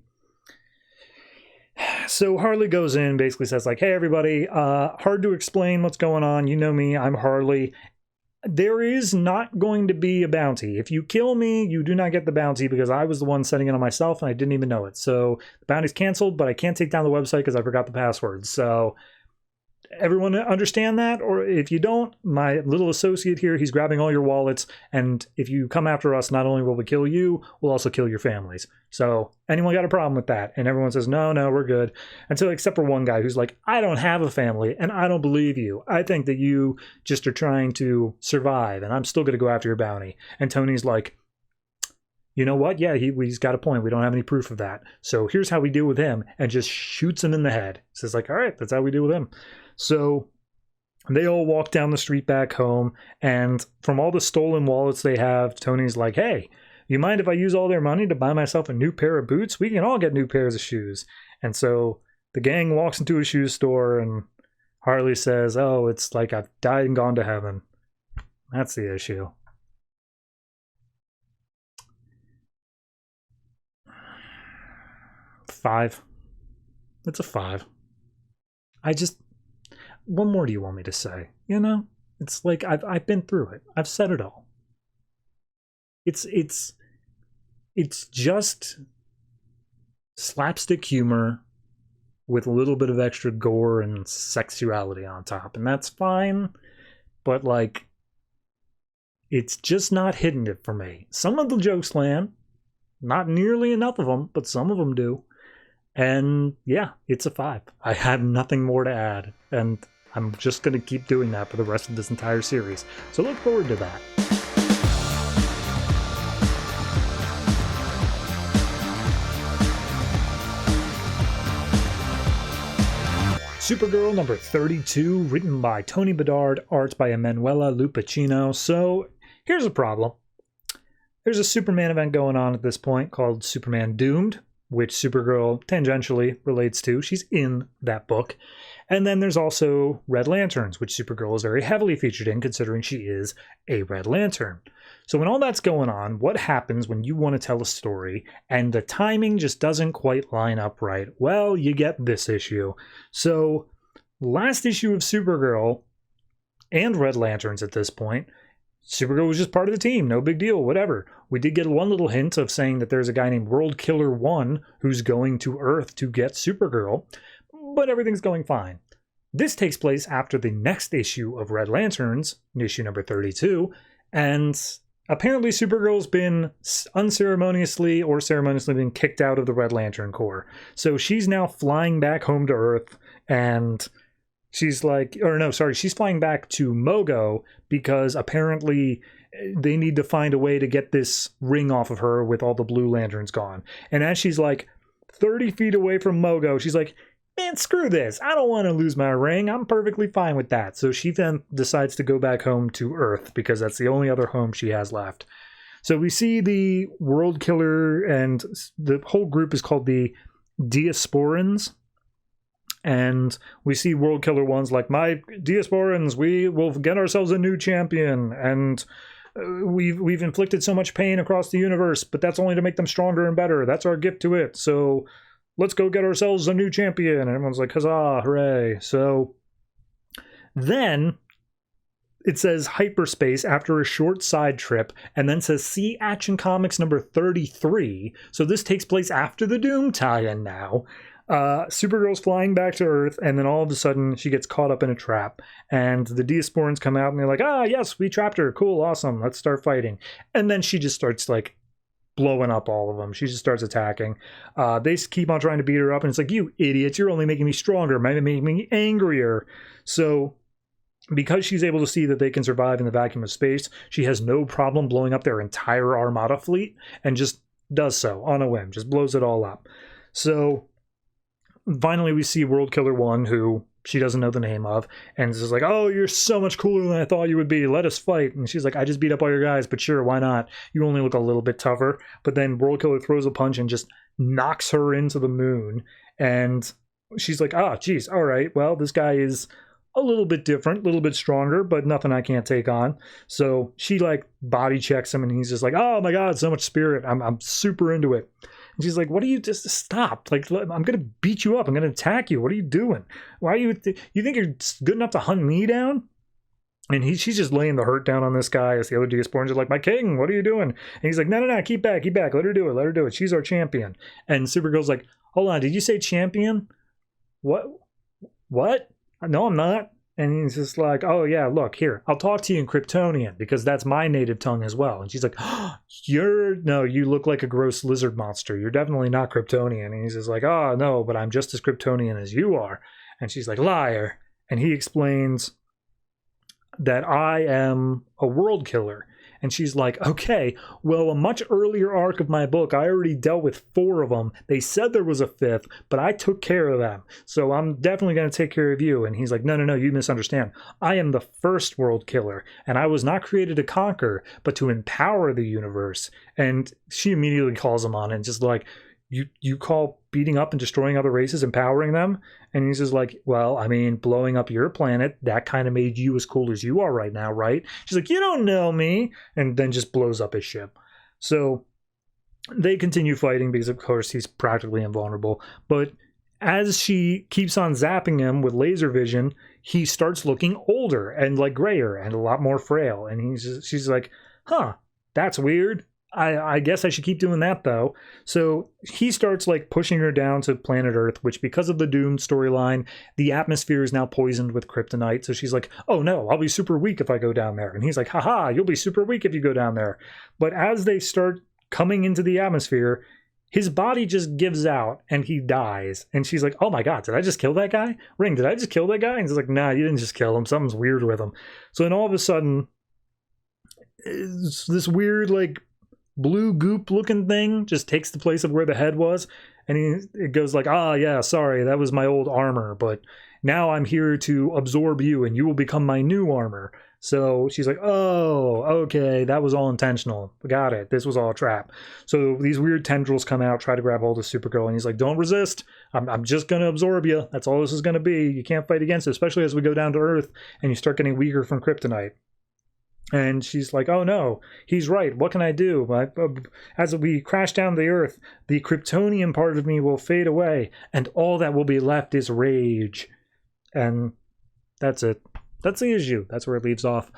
So Harley goes in, basically says like, hey everybody, hard to explain what's going on. You know me, I'm Harley. There is not going to be a bounty. If you kill me, you do not get the bounty because I was the one setting it on myself and I didn't even know it. So the bounty's canceled, but I can't take down the website because I forgot the password. So everyone understand that? Or if you don't, my little associate here, he's grabbing all your wallets, and if you come after us, not only will we kill you, we'll also kill your families. So anyone got a problem with that? And everyone says, no, we're good. And so except for one guy who's like, I don't have a family and I don't believe you. I think that you just are trying to survive and I'm still going to go after your bounty. And Tony's like, you know what? Yeah, he's got a point. We don't have any proof of that. So here's how we deal with him, and just shoots him in the head. Says like, all right, that's how we deal with him. So they all walk down the street back home, and from all the stolen wallets they have, Tony's like, hey, you mind if I use all their money to buy myself a new pair of boots? We can all get new pairs of shoes. And so the gang walks into a shoe store, and Harley says, oh, it's like I've died and gone to heaven. That's the issue. Five. It's a 5. What more do you want me to say? You know, it's like I've been through it. I've said it all. It's just slapstick humor with a little bit of extra gore and sexuality on top, and that's fine. But like, it's just not hitting it for me. Some of the jokes land, not nearly enough of them, but some of them do. And yeah, it's a 5. I have nothing more to add, and I'm just going to keep doing that for the rest of this entire series. So look forward to that. Supergirl number 32, written by Tony Bedard, art by Emanuela Lupacchino. So, here's a problem. There's a Superman event going on at this point called Superman Doomed, which Supergirl tangentially relates to. She's in that book. And then there's also Red Lanterns, which Supergirl is very heavily featured in, considering she is a Red Lantern. So when all that's going on, what happens when you want to tell a story and the timing just doesn't quite line up right? Well, you get this issue. So last issue of Supergirl and Red Lanterns at this point, Supergirl was just part of the team, no big deal, whatever. We did get one little hint of saying that there's a guy named World Killer 1 who's going to Earth to get Supergirl, but everything's going fine. This takes place after the next issue of Red Lanterns, issue number 32, and apparently Supergirl's been unceremoniously or ceremoniously been kicked out of the Red Lantern Corps. So she's now flying back home to Earth, and she's like, or no, sorry, she's flying back to Mogo because apparently they need to find a way to get this ring off of her with all the blue lanterns gone. And as she's like 30 feet away from Mogo, she's like, man, screw this. I don't want to lose my ring. I'm perfectly fine with that. So she then decides to go back home to Earth because that's the only other home she has left. So we see the World Killer, and the whole group is called the Diasporans. And we see World Killer 1's like, my Diasporans, we will get ourselves a new champion. And we've inflicted so much pain across the universe, but that's only to make them stronger and better. That's our gift to it. So let's go get ourselves a new champion. And everyone's like, huzzah, hooray. So then it says hyperspace after a short side trip, and then says see Action Comics number 33. So this takes place after the Doom tie-in now. Supergirl's flying back to Earth, and then all of a sudden she gets caught up in a trap. And the Diasporans come out and they're like, ah, yes, we trapped her. Cool, awesome, let's start fighting. And then she just starts like blowing up all of them. She just starts attacking. They keep on trying to beat her up, and it's like, you idiots, you're only making me stronger, making me angrier. So because she's able to see that they can survive in the vacuum of space, she has no problem blowing up their entire Armada fleet, and just does so on a whim, just blows it all up. So finally we see World Killer 1, who she doesn't know the name of, and it's just like, oh, you're so much cooler than I thought you would be, let us fight. And she's like, I just beat up all your guys, but sure, why not? You only look a little bit tougher. But then World Killer throws a punch and just knocks her into the moon, and she's like, ah, geez, all right, well, this guy is a little bit different, a little bit stronger, but nothing I can't take on. So she like body checks him, and he's just like, oh my god, so much spirit, I'm super into it. And she's like, what are you, just stop. Like, I'm going to beat you up. I'm going to attack you. What are you doing? Why are you think you're good enough to hunt me down? And she's just laying the hurt down on this guy as the other Diasporans are like, my king, what are you doing? And he's like, no, keep back. Let her do it. She's our champion. And Supergirl's like, hold on, did you say champion? What? No, I'm not. And he's just like, oh yeah, look, here, I'll talk to you in Kryptonian, because that's my native tongue as well. And she's like, oh, you look like a gross lizard monster. You're definitely not Kryptonian. And he's just like, oh no, but I'm just as Kryptonian as you are. And she's like, liar. And he explains that I am a world killer. And she's like, okay, well, a much earlier arc of my book, I already dealt with 4 of them. They said there was a 5th, but I took care of them. So I'm definitely going to take care of you. And he's like, no, you misunderstand. I am the first world killer, and I was not created to conquer, but to empower the universe. And she immediately calls him on it, and just like, you call beating up and destroying other races empowering them? And he's just like, well, I mean, blowing up your planet, that kind of made you as cool as you are right now, right? She's like, you don't know me. And then just blows up his ship. So they continue fighting because, of course, he's practically invulnerable. But as she keeps on zapping him with laser vision, he starts looking older and like grayer and a lot more frail. And she's like, huh, that's weird. I guess I should keep doing that, though. So he starts like pushing her down to planet Earth, which, because of the Doom storyline, the atmosphere is now poisoned with kryptonite. So she's like, oh no, I'll be super weak if I go down there. And he's like, haha, you'll be super weak if you go down there. But as they start coming into the atmosphere, his body just gives out and he dies. And she's like, oh my god, did I just kill that guy? Ring, did I just kill that guy? And he's like, nah, you didn't just kill him. Something's weird with him. So then all of a sudden, this weird like blue goop looking thing just takes the place of where the head was, and it goes like, ah, yeah, sorry, that was my old armor, but now I'm here to absorb you and you will become my new armor. So she's like, oh, okay, that was all intentional. Got it. This was all a trap. So these weird tendrils come out, try to grab hold of Supergirl, and he's like, don't resist. I'm just going to absorb you. That's all this is going to be. You can't fight against it, especially as we go down to Earth and you start getting weaker from kryptonite. And she's like, oh no, he's right. What can I do? As we crash down the Earth, the Kryptonian part of me will fade away, and all that will be left is rage. And that's it. That's the issue. That's where it leaves off.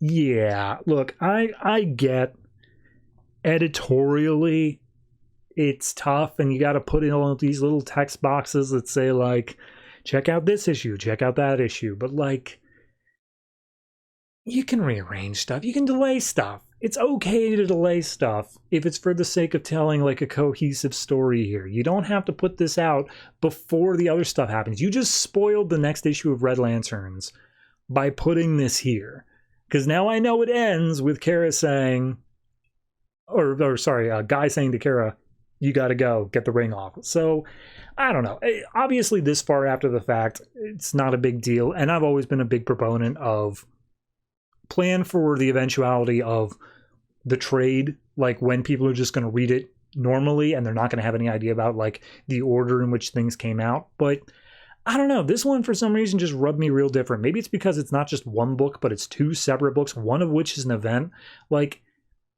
Yeah, look, I get editorially it's tough, and you got to put in all of these little text boxes that say, like, check out this issue, check out that issue. But, like, you can rearrange stuff. You can delay stuff. It's okay to delay stuff if it's for the sake of telling, like, a cohesive story here. You don't have to put this out before the other stuff happens. You just spoiled the next issue of Red Lanterns by putting this here. Because now I know it ends with Kara saying, Guy saying to Kara, you gotta go, get the ring off. So, I don't know. Obviously, this far after the fact, it's not a big deal. And I've always been a big proponent of plan for the eventuality of the trade, like when people are just going to read it normally and they're not going to have any idea about, like, the order in which things came out. But I don't know, this one for some reason just rubbed me real different. Maybe it's because it's not just one book, but it's two separate books, one of which is an event. Like,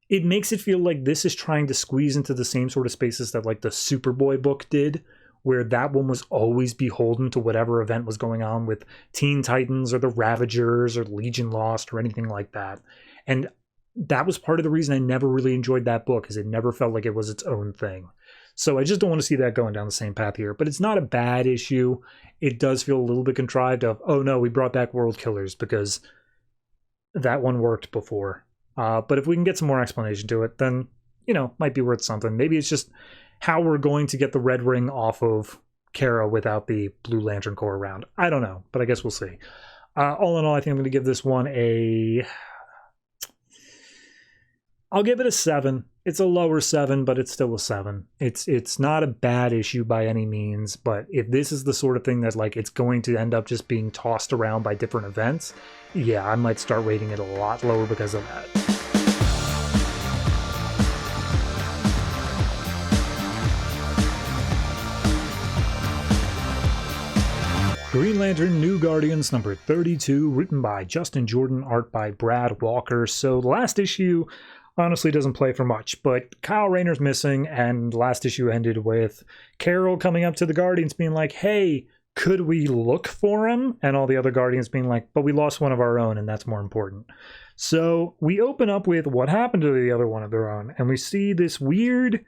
it makes it feel like this is trying to squeeze into the same sort of spaces that, like, the Superboy book did, where that one was always beholden to whatever event was going on with Teen Titans or the Ravagers or Legion Lost or anything like that. And that was part of the reason I never really enjoyed that book, is it never felt like it was its own thing. So I just don't want to see that going down the same path here. But it's not a bad issue. It does feel a little bit contrived of, oh no, we brought back World Killers because that one worked before. But if we can get some more explanation to it, then, you know, might be worth something. Maybe it's just how we're going to get the red ring off of Kara without the Blue Lantern Corps around. I don't know, but I guess we'll see. All in all, I think I'm going to give this one I'll give it a 7. It's a lower 7, but it's still a 7. It's not a bad issue by any means, but if this is the sort of thing that, like, it's going to end up just being tossed around by different events, yeah, I might start rating it a lot lower because of that. Green Lantern New Guardians number 32, written by Justin Jordan, art by Brad Walker. So the last issue honestly doesn't play for much, but Kyle Rayner's missing, and last issue ended with Carol coming up to the Guardians being like, hey, could we look for him? And all the other Guardians being like, but we lost one of our own, and that's more important. So we open up with what happened to the other one of their own, and we see this weird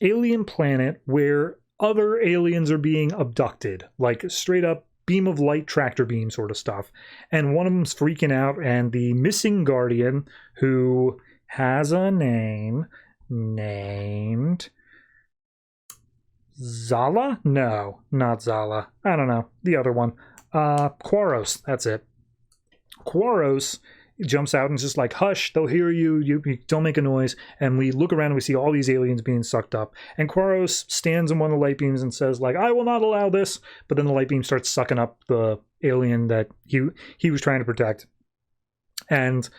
alien planet where other aliens are being abducted, like straight up beam of light tractor beam sort of stuff. And one of them's freaking out, and the missing Guardian, who has a name named Zala? No, not Zala. I don't know. The other one. Quaros. That's it. Quaros jumps out and is just like, hush, they'll hear you. You don't make a noise. And we look around and we see all these aliens being sucked up. And Quaros stands in one of the light beams and says, like, I will not allow this. But then the light beam starts sucking up the alien that he was trying to protect. And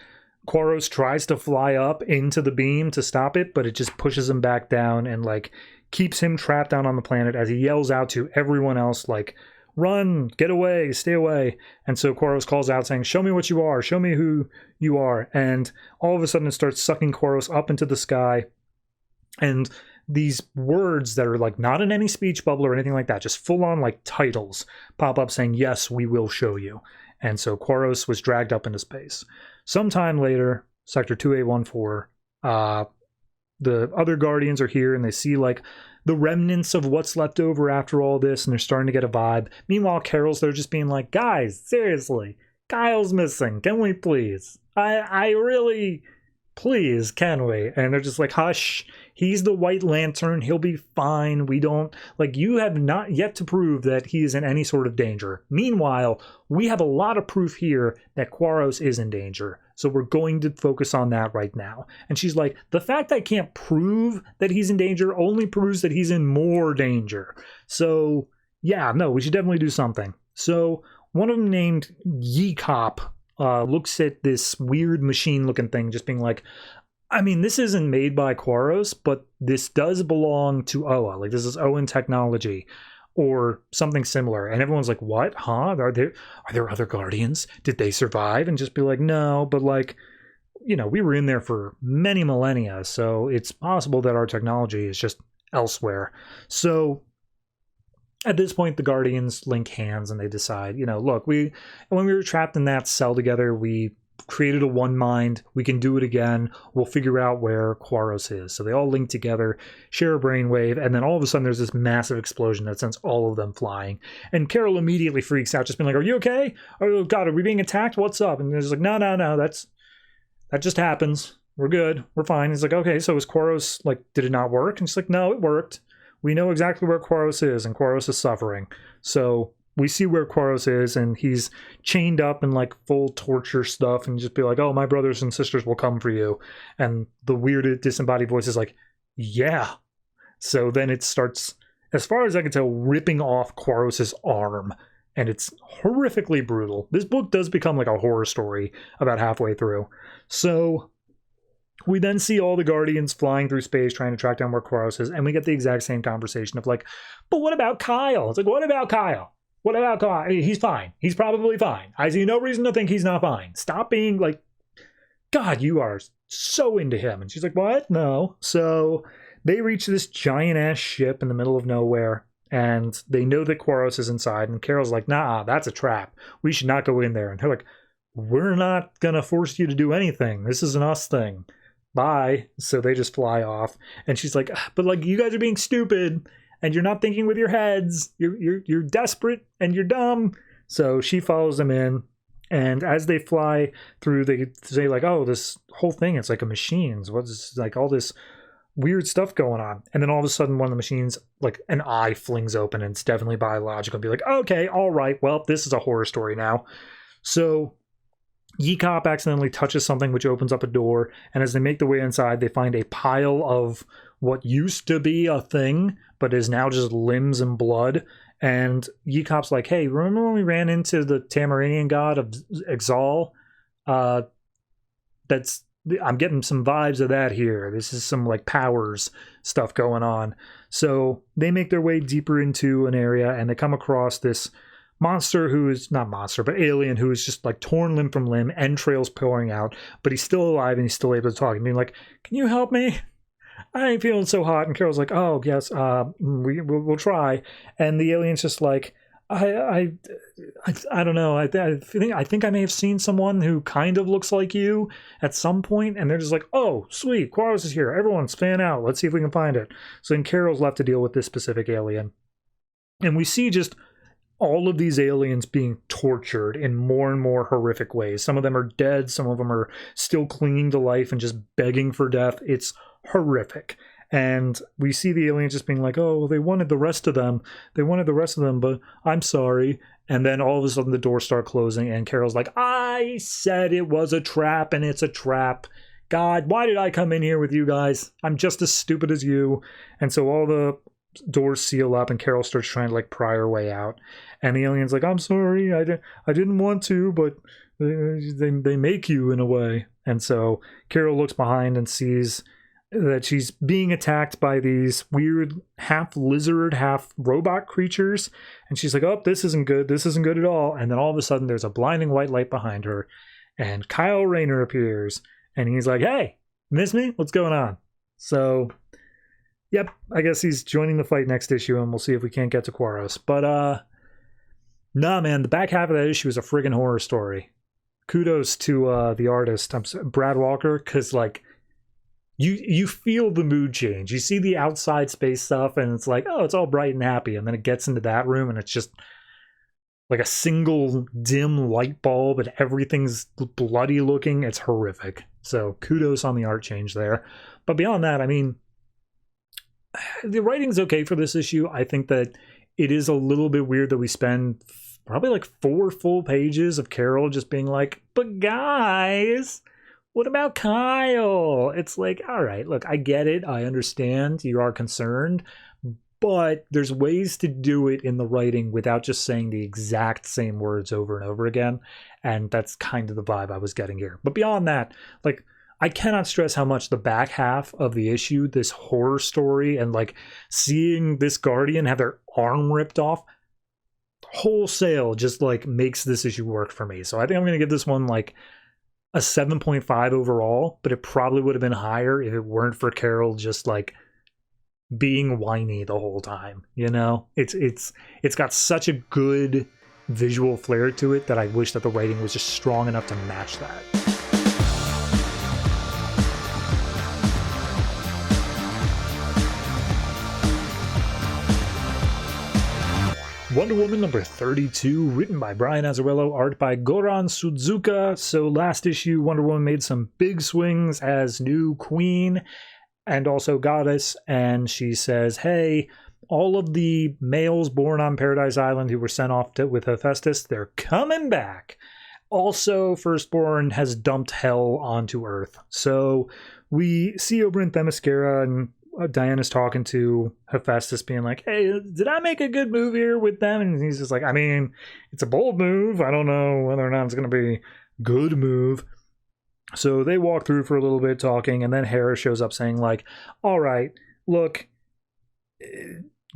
Quaros tries to fly up into the beam to stop it, but it just pushes him back down and, like, keeps him trapped down on the planet as he yells out to everyone else, like, run, get away, stay away. And so Quaros calls out saying, show me what you are, show me who you are. And all of a sudden it starts sucking Quaros up into the sky. And these words that are, like, not in any speech bubble or anything like that, just full on, like, titles pop up saying, yes, we will show you. And so Quaros was dragged up into space. Sometime later, Sector 2814, the other Guardians are here, and they see, like, the remnants of what's left over after all this, and they're starting to get a vibe. Meanwhile, Carol's there just being like, guys, seriously, Kyle's missing. Can we please? I really... Please, can we? And they're just like, hush, he's the White Lantern, he'll be fine. We don't, like, you have not yet to prove that he is in any sort of danger. Meanwhile, we have a lot of proof here that Quaros is in danger. So we're going to focus on that right now. And she's like, the fact I can't prove that he's in danger only proves that he's in more danger. So yeah, no, we should definitely do something. So one of them named Yekop looks at this weird machine-looking thing, just being like, I mean, this isn't made by Quaros, but this does belong to Oa. Like, this is Oan technology or something similar. And everyone's like, what? Huh? Are there other Guardians? Did they survive? And just be like, no, but like, you know, we were in there for many millennia, so it's possible that our technology is just elsewhere. So at this point, the Guardians link hands and they decide, you know, look, when we were trapped in that cell together, we created a one mind. We can do it again. We'll figure out where Quaros is. So they all link together, share a brainwave, and then all of a sudden there's this massive explosion that sends all of them flying. And Carol immediately freaks out, just being like, are you okay? Oh, God, are we being attacked? What's up? And they're just like, no, that just happens. We're good. We're fine. He's like, okay, so is Quaros, like, did it not work? And she's like, no, it worked. We know exactly where Quaros is, and Quaros is suffering. So we see where Quaros is, and he's chained up in like full torture stuff, and just be like, oh, my brothers and sisters will come for you. And the weird disembodied voice is like, yeah. So then it starts, as far as I can tell, ripping off Quaros' arm, and it's horrifically brutal. This book does become like a horror story about halfway through. So we then see all the Guardians flying through space trying to track down where Quaros is, and we get the exact same conversation of like, but what about Kyle? It's like, what about Kyle? What about Kyle? He's fine. He's probably fine. I see no reason to think he's not fine. Stop being like, God, you are so into him. And she's like, what? No. So they reach this giant-ass ship in the middle of nowhere, and they know that Quaros is inside, and Carol's like, nah, that's a trap. We should not go in there. And they're like, we're not going to force you to do anything. This is an us thing. Bye. So they just fly off, and she's like, but like, you guys are being stupid, and you're not thinking with your heads. You're desperate and you're dumb. So she follows them in, and as they fly through, they say like, oh, this whole thing, it's like a machine. So what's like all this weird stuff going on? And then all of a sudden, one of the machines, like an eye flings open, and it's definitely biological. Be like, okay, all right, well, this is a horror story now. So Yekop accidentally touches something which opens up a door, and as they make their way inside, they find a pile of what used to be a thing, but is now just limbs and blood. And Yekop's like, hey, remember when we ran into the Tamarinian god of Exal? I'm getting some vibes of that here. This is some like powers stuff going on. So they make their way deeper into an area, and they come across this monster who is not monster, but alien who is just like torn limb from limb, entrails pouring out, but he's still alive and he's still able to talk. And being like, can you help me? I ain't feeling so hot. And Carol's like, oh yes, we'll try. And the alien's just like, I don't know. I think I may have seen someone who kind of looks like you at some point. And they're just like, oh sweet, Quaros is here. Everyone's fan out. Let's see if we can find it. So then Carol's left to deal with this specific alien, and we see just all of these aliens being tortured in more and more horrific ways. Some of them are dead. Some of them are still clinging to life and just begging for death. It's horrific. And we see the aliens just being like, oh, they wanted the rest of them. They wanted the rest of them, but I'm sorry. And then all of a sudden the doors start closing, and Carol's like, I said it was a trap, and it's a trap. God, why did I come in here with you guys? I'm just as stupid as you. And so all the doors seal up, and Carol starts trying to like pry her way out, and the alien's like, I'm sorry, I didn't want to, but they make you in a way. And so Carol looks behind and sees that she's being attacked by these weird half lizard, half robot creatures, and she's like, oh, this isn't good at all. And then all of a sudden there's a blinding white light behind her, and Kyle Rayner appears, and he's like, hey, miss me? What's going on? So yep, I guess he's joining the fight next issue, and we'll see if we can't get to Quaros. But, nah, man, the back half of that issue is a friggin' horror story. Kudos to the artist, Brad Walker, because, like, you feel the mood change. You see the outside space stuff, and it's like, oh, it's all bright and happy, and then it gets into that room, and it's just like a single dim light bulb, and everything's bloody looking. It's horrific. So kudos on the art change there. But beyond that, I mean, the writing's okay for this issue. I think that it is a little bit weird that we spend probably like 4 full pages of Carol just being like, but guys, what about Kyle? It's like, all right, look, I get it. I understand you are concerned, but there's ways to do it in the writing without just saying the exact same words over and over again. And that's kind of the vibe I was getting here. But beyond that, like, I cannot stress how much the back half of the issue, this horror story, and like seeing this Guardian have their arm ripped off, wholesale just like makes this issue work for me. So I think I'm going to give this one like a 7.5 overall, but it probably would have been higher if it weren't for Carol just like being whiny the whole time. You know, it's got such a good visual flair to it that I wish that the writing was just strong enough to match that. Wonder Woman number 32, written by Brian Azzarello, art by Goran Sudzuka. So last issue, Wonder Woman made some big swings as new queen and also goddess, and she says, hey, all of the males born on Paradise Island who were sent off with Hephaestus, they're coming back. Also, Firstborn has dumped hell onto Earth. So we see over in Themyscira, and Diana's talking to Hephaestus being like, hey, did I make a good move here with them? And he's just like, I mean, it's a bold move. I don't know whether or not it's going to be a good move. So they walk through for a little bit talking, and then Hera shows up saying like, all right, look,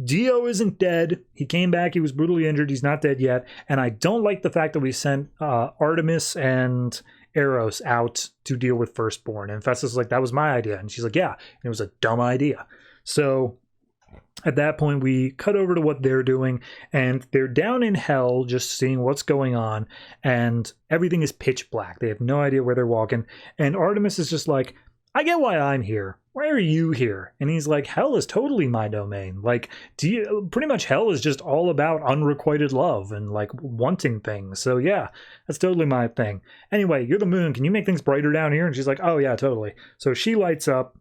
Dio isn't dead. He came back. He was brutally injured. He's not dead yet. And I don't like the fact that we sent Artemis and Eros out to deal with Firstborn. And Festus is like, that was my idea. And she's like, yeah, it was a dumb idea. So at that point, we cut over to what they're doing, and they're down in hell just seeing what's going on, and everything is pitch black. They have no idea where they're walking. And Artemis is just like, I get why I'm here. Why are you here? And he's like, hell is totally my domain. Like, pretty much hell is just all about unrequited love and like wanting things. So yeah, that's totally my thing. Anyway, you're the moon. Can you make things brighter down here? And she's like, oh yeah, totally. So she lights up,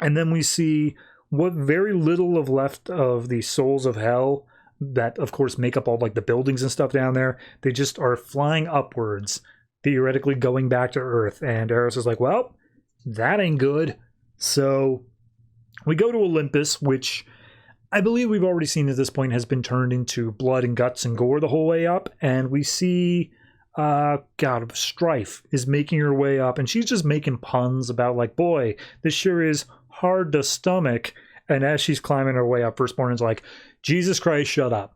and then we see what very little of left of the souls of hell that of course make up all like the buildings and stuff down there. They just are flying upwards, theoretically going back to Earth. And Eros is like, well, that ain't good. So we go to Olympus, which I believe we've already seen at this point has been turned into blood and guts and gore the whole way up. And we see, Strife is making her way up, and she's just making puns about like, boy, this sure is hard to stomach. And as she's climbing her way up, Firstborn is like, Jesus Christ, shut up.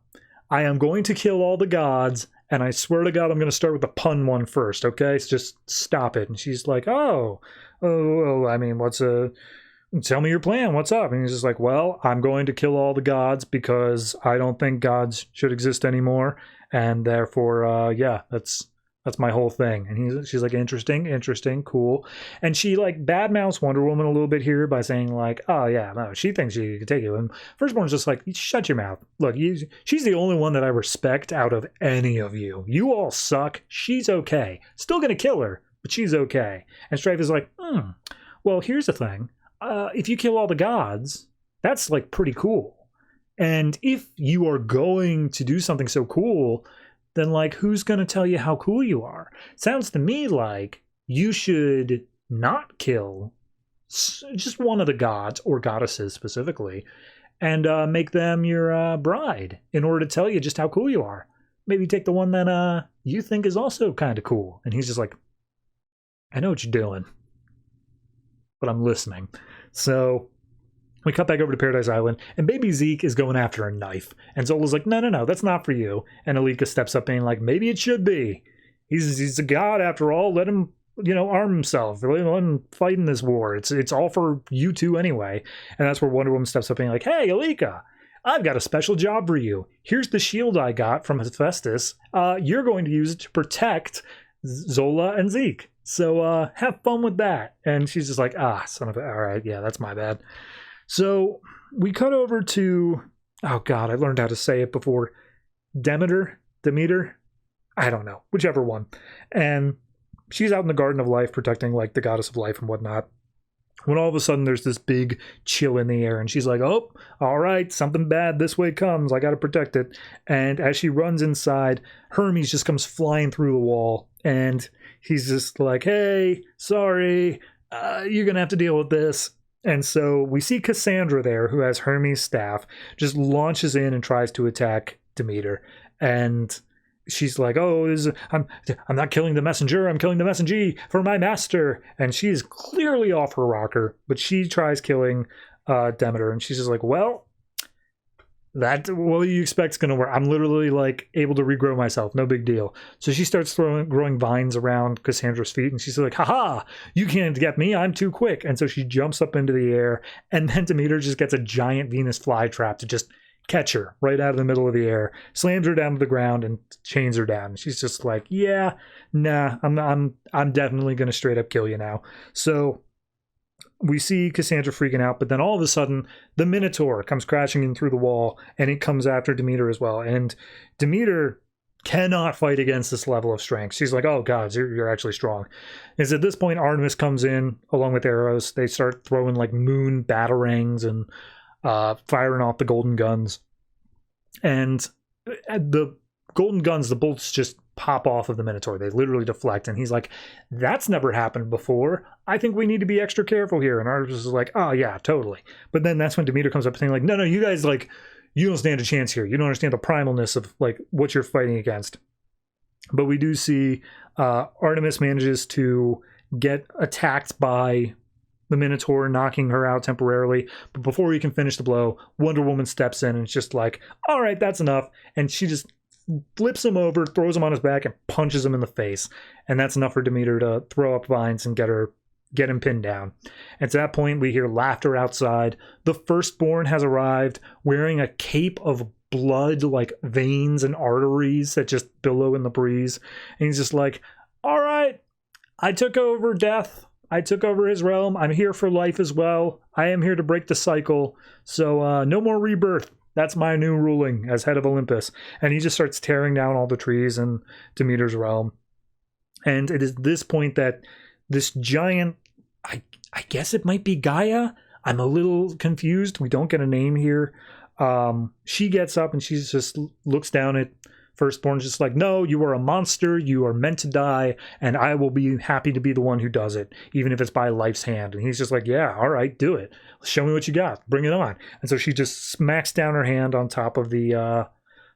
I am going to kill all the gods, and I swear to God, I'm going to start with the pun one first, okay? So just stop it. And she's like, oh, I mean, tell me your plan, what's up? And he's just like, well, I'm going to kill all the gods because I don't think gods should exist anymore, and therefore, yeah, that's my whole thing. And she's like, interesting, cool. And she like badmouths Wonder Woman a little bit here by saying like, oh yeah, no, she thinks she could take you. And Firstborn's just like, shut your mouth. Look, she's the only one that I respect out of any of you. You all suck. She's okay. Still gonna kill her, but she's okay. And Strife is like, well, here's the thing. If you kill all the gods, that's like pretty cool. And if you are going to do something so cool, then like, who's going to tell you how cool you are? Sounds to me like you should not kill just one of the gods or goddesses specifically and make them your bride in order to tell you just how cool you are. Maybe take the one that you think is also kind of cool. And he's just like, I know what you're doing, but I'm listening. So we cut back over to Paradise Island, and baby Zeke is going after a knife. And Zola's like, no, that's not for you. And Alika steps up being like, maybe it should be. He's a god after all. Let him, arm himself. Let him fight in this war. It's all for you two anyway. And that's where Wonder Woman steps up being like, hey, Alika, I've got a special job for you. Here's the shield I got from Hephaestus. You're going to use it to protect Zola and Zeke. So have fun with that. And she's just like, son of a... All right, yeah, that's my bad. So we cut over to, oh God, I learned how to say it before. Demeter, I don't know, whichever one. And she's out in the Garden of Life protecting like the goddess of life and whatnot. When all of a sudden there's this big chill in the air, and she's like, oh, all right, something bad this way comes. I got to protect it. And as she runs inside, Hermes just comes flying through the wall, and he's just like, hey, sorry, you're going to have to deal with this. And so we see Cassandra there, who has Hermes' staff, just launches in and tries to attack Demeter. And she's like, oh, I'm not killing the messenger, I'm killing the messengee for my master. And she's clearly off her rocker, but she tries killing Demeter, and she's just like, well, what do you expect is going to work? I'm literally like able to regrow myself, no big deal. So she starts growing vines around Cassandra's feet, and she's like, haha, you can't get me, I'm too quick. And so she jumps up into the air, and then Demeter just gets a giant Venus flytrap to just catch her right out of the middle of the air, slams her down to the ground, and chains her down. She's just like, yeah, nah, I'm definitely going to straight up kill you now. So we see Cassandra freaking out, but then all of a sudden, the Minotaur comes crashing in through the wall, and it comes after Demeter as well. And Demeter cannot fight against this level of strength. She's like, oh, God, you're actually strong. Is at this point, Artemis comes in, along with arrows. They start throwing, like, moon batarangs and firing off the golden guns. And the golden guns, the bolts just pop off of the Minotaur. They literally deflect, and he's like, that's never happened before. I think we need to be extra careful here. And Artemis is like, oh yeah, totally. But then that's when Demeter comes up saying like, no, you guys, like, you don't stand a chance here. You don't understand the primalness of like what you're fighting against. But we do see Artemis manages to get attacked by the Minotaur, knocking her out temporarily. But before he can finish the blow, Wonder Woman steps in and it's just like, all right, that's enough. And she just flips him over, throws him on his back, and punches him in the face. And that's enough for Demeter to throw up vines and get him pinned down. At that point, we hear laughter outside. The firstborn has arrived, wearing a cape of blood, like veins and arteries that just billow in the breeze. And he's just like, all right, I took over death. I took over his realm. I'm here for life as well. I am here to break the cycle. So no more rebirth. That's my new ruling as head of Olympus. And he just starts tearing down all the trees in Demeter's realm. And it is this point that this giant, I guess it might be Gaia. I'm a little confused. We don't get a name here. She gets up and she just looks down at Firstborn, just like, no, you are a monster. You are meant to die. And I will be happy to be the one who does it, even if it's by life's hand. And he's just like, yeah, all right, do it. Show me what you got. Bring it on. And so she just smacks down her hand on top of the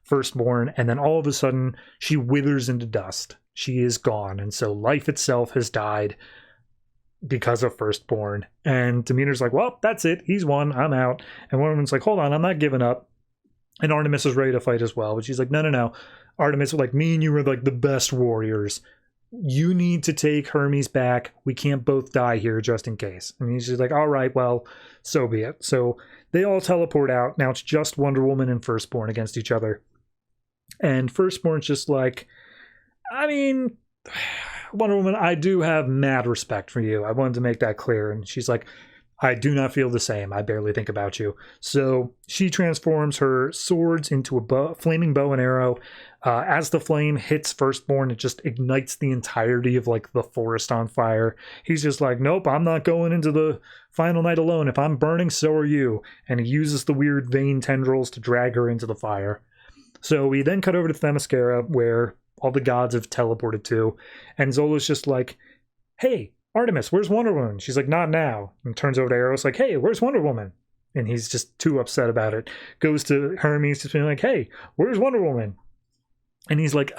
Firstborn. And then all of a sudden, she withers into dust. She is gone. And so life itself has died because of Firstborn. And Demeter's like, well, that's it. He's won. I'm out. And Wonder Woman's like, hold on, I'm not giving up. And Artemis is ready to fight as well. But she's like, no. Artemis, like, me and you are like the best warriors. You need to take Hermes back. We can't both die here just in case. And he's just like, all right, well, so be it. So they all teleport out. Now it's just Wonder Woman and Firstborn against each other. And Firstborn's just like, I mean, Wonder Woman, I do have mad respect for you. I wanted to make that clear. And she's like, I do not feel the same. I barely think about you. So she transforms her swords into a flaming bow and arrow. As the flame hits Firstborn, it just ignites the entirety of like the forest on fire. He's just like, nope, I'm not going into the final night alone. If I'm burning, so are you. And he uses the weird vein tendrils to drag her into the fire. So we then cut over to Themyscira, where all the gods have teleported to. And Zola's just like, hey, Artemis, where's Wonder Woman? She's like, not now. And turns over to Eros like, hey, where's Wonder Woman? And he's just too upset about it. Goes to Hermes, just being like, hey, where's Wonder Woman? And he's like,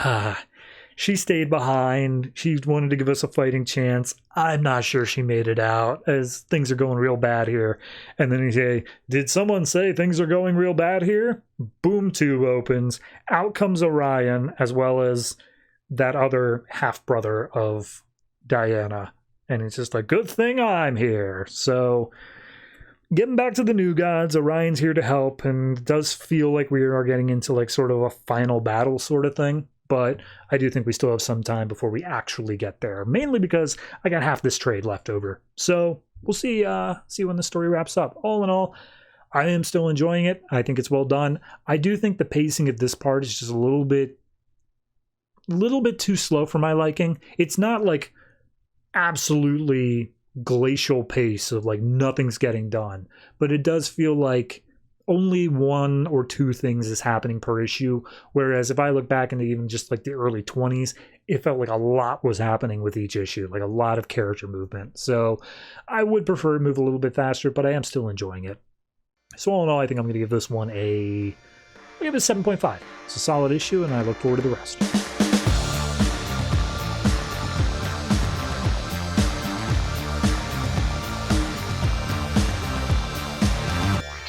she stayed behind. She wanted to give us a fighting chance. I'm not sure she made it out, as things are going real bad here. And then he say, did someone say things are going real bad here? Boom tube opens. Out comes Orion, as well as that other half-brother of Diana. And it's just like, good thing I'm here. So getting back to the new gods, Orion's here to help, and it does feel like we are getting into like sort of a final battle sort of thing. But I do think we still have some time before we actually get there, mainly because I got half this trade left over. So we'll see when the story wraps up. All in all, I am still enjoying it. I think it's well done. I do think the pacing of this part is just a little bit too slow for my liking. It's not like absolutely glacial pace of like nothing's getting done, but it does feel like only one or two things is happening per issue, whereas if I look back into even just like the early 20s, it felt like a lot was happening with each issue, like a lot of character movement. So I would prefer to move a little bit faster, but I am still enjoying it. So all in all, I think I'm going to give this one a 7.5. It's a solid issue, and I look forward to the rest.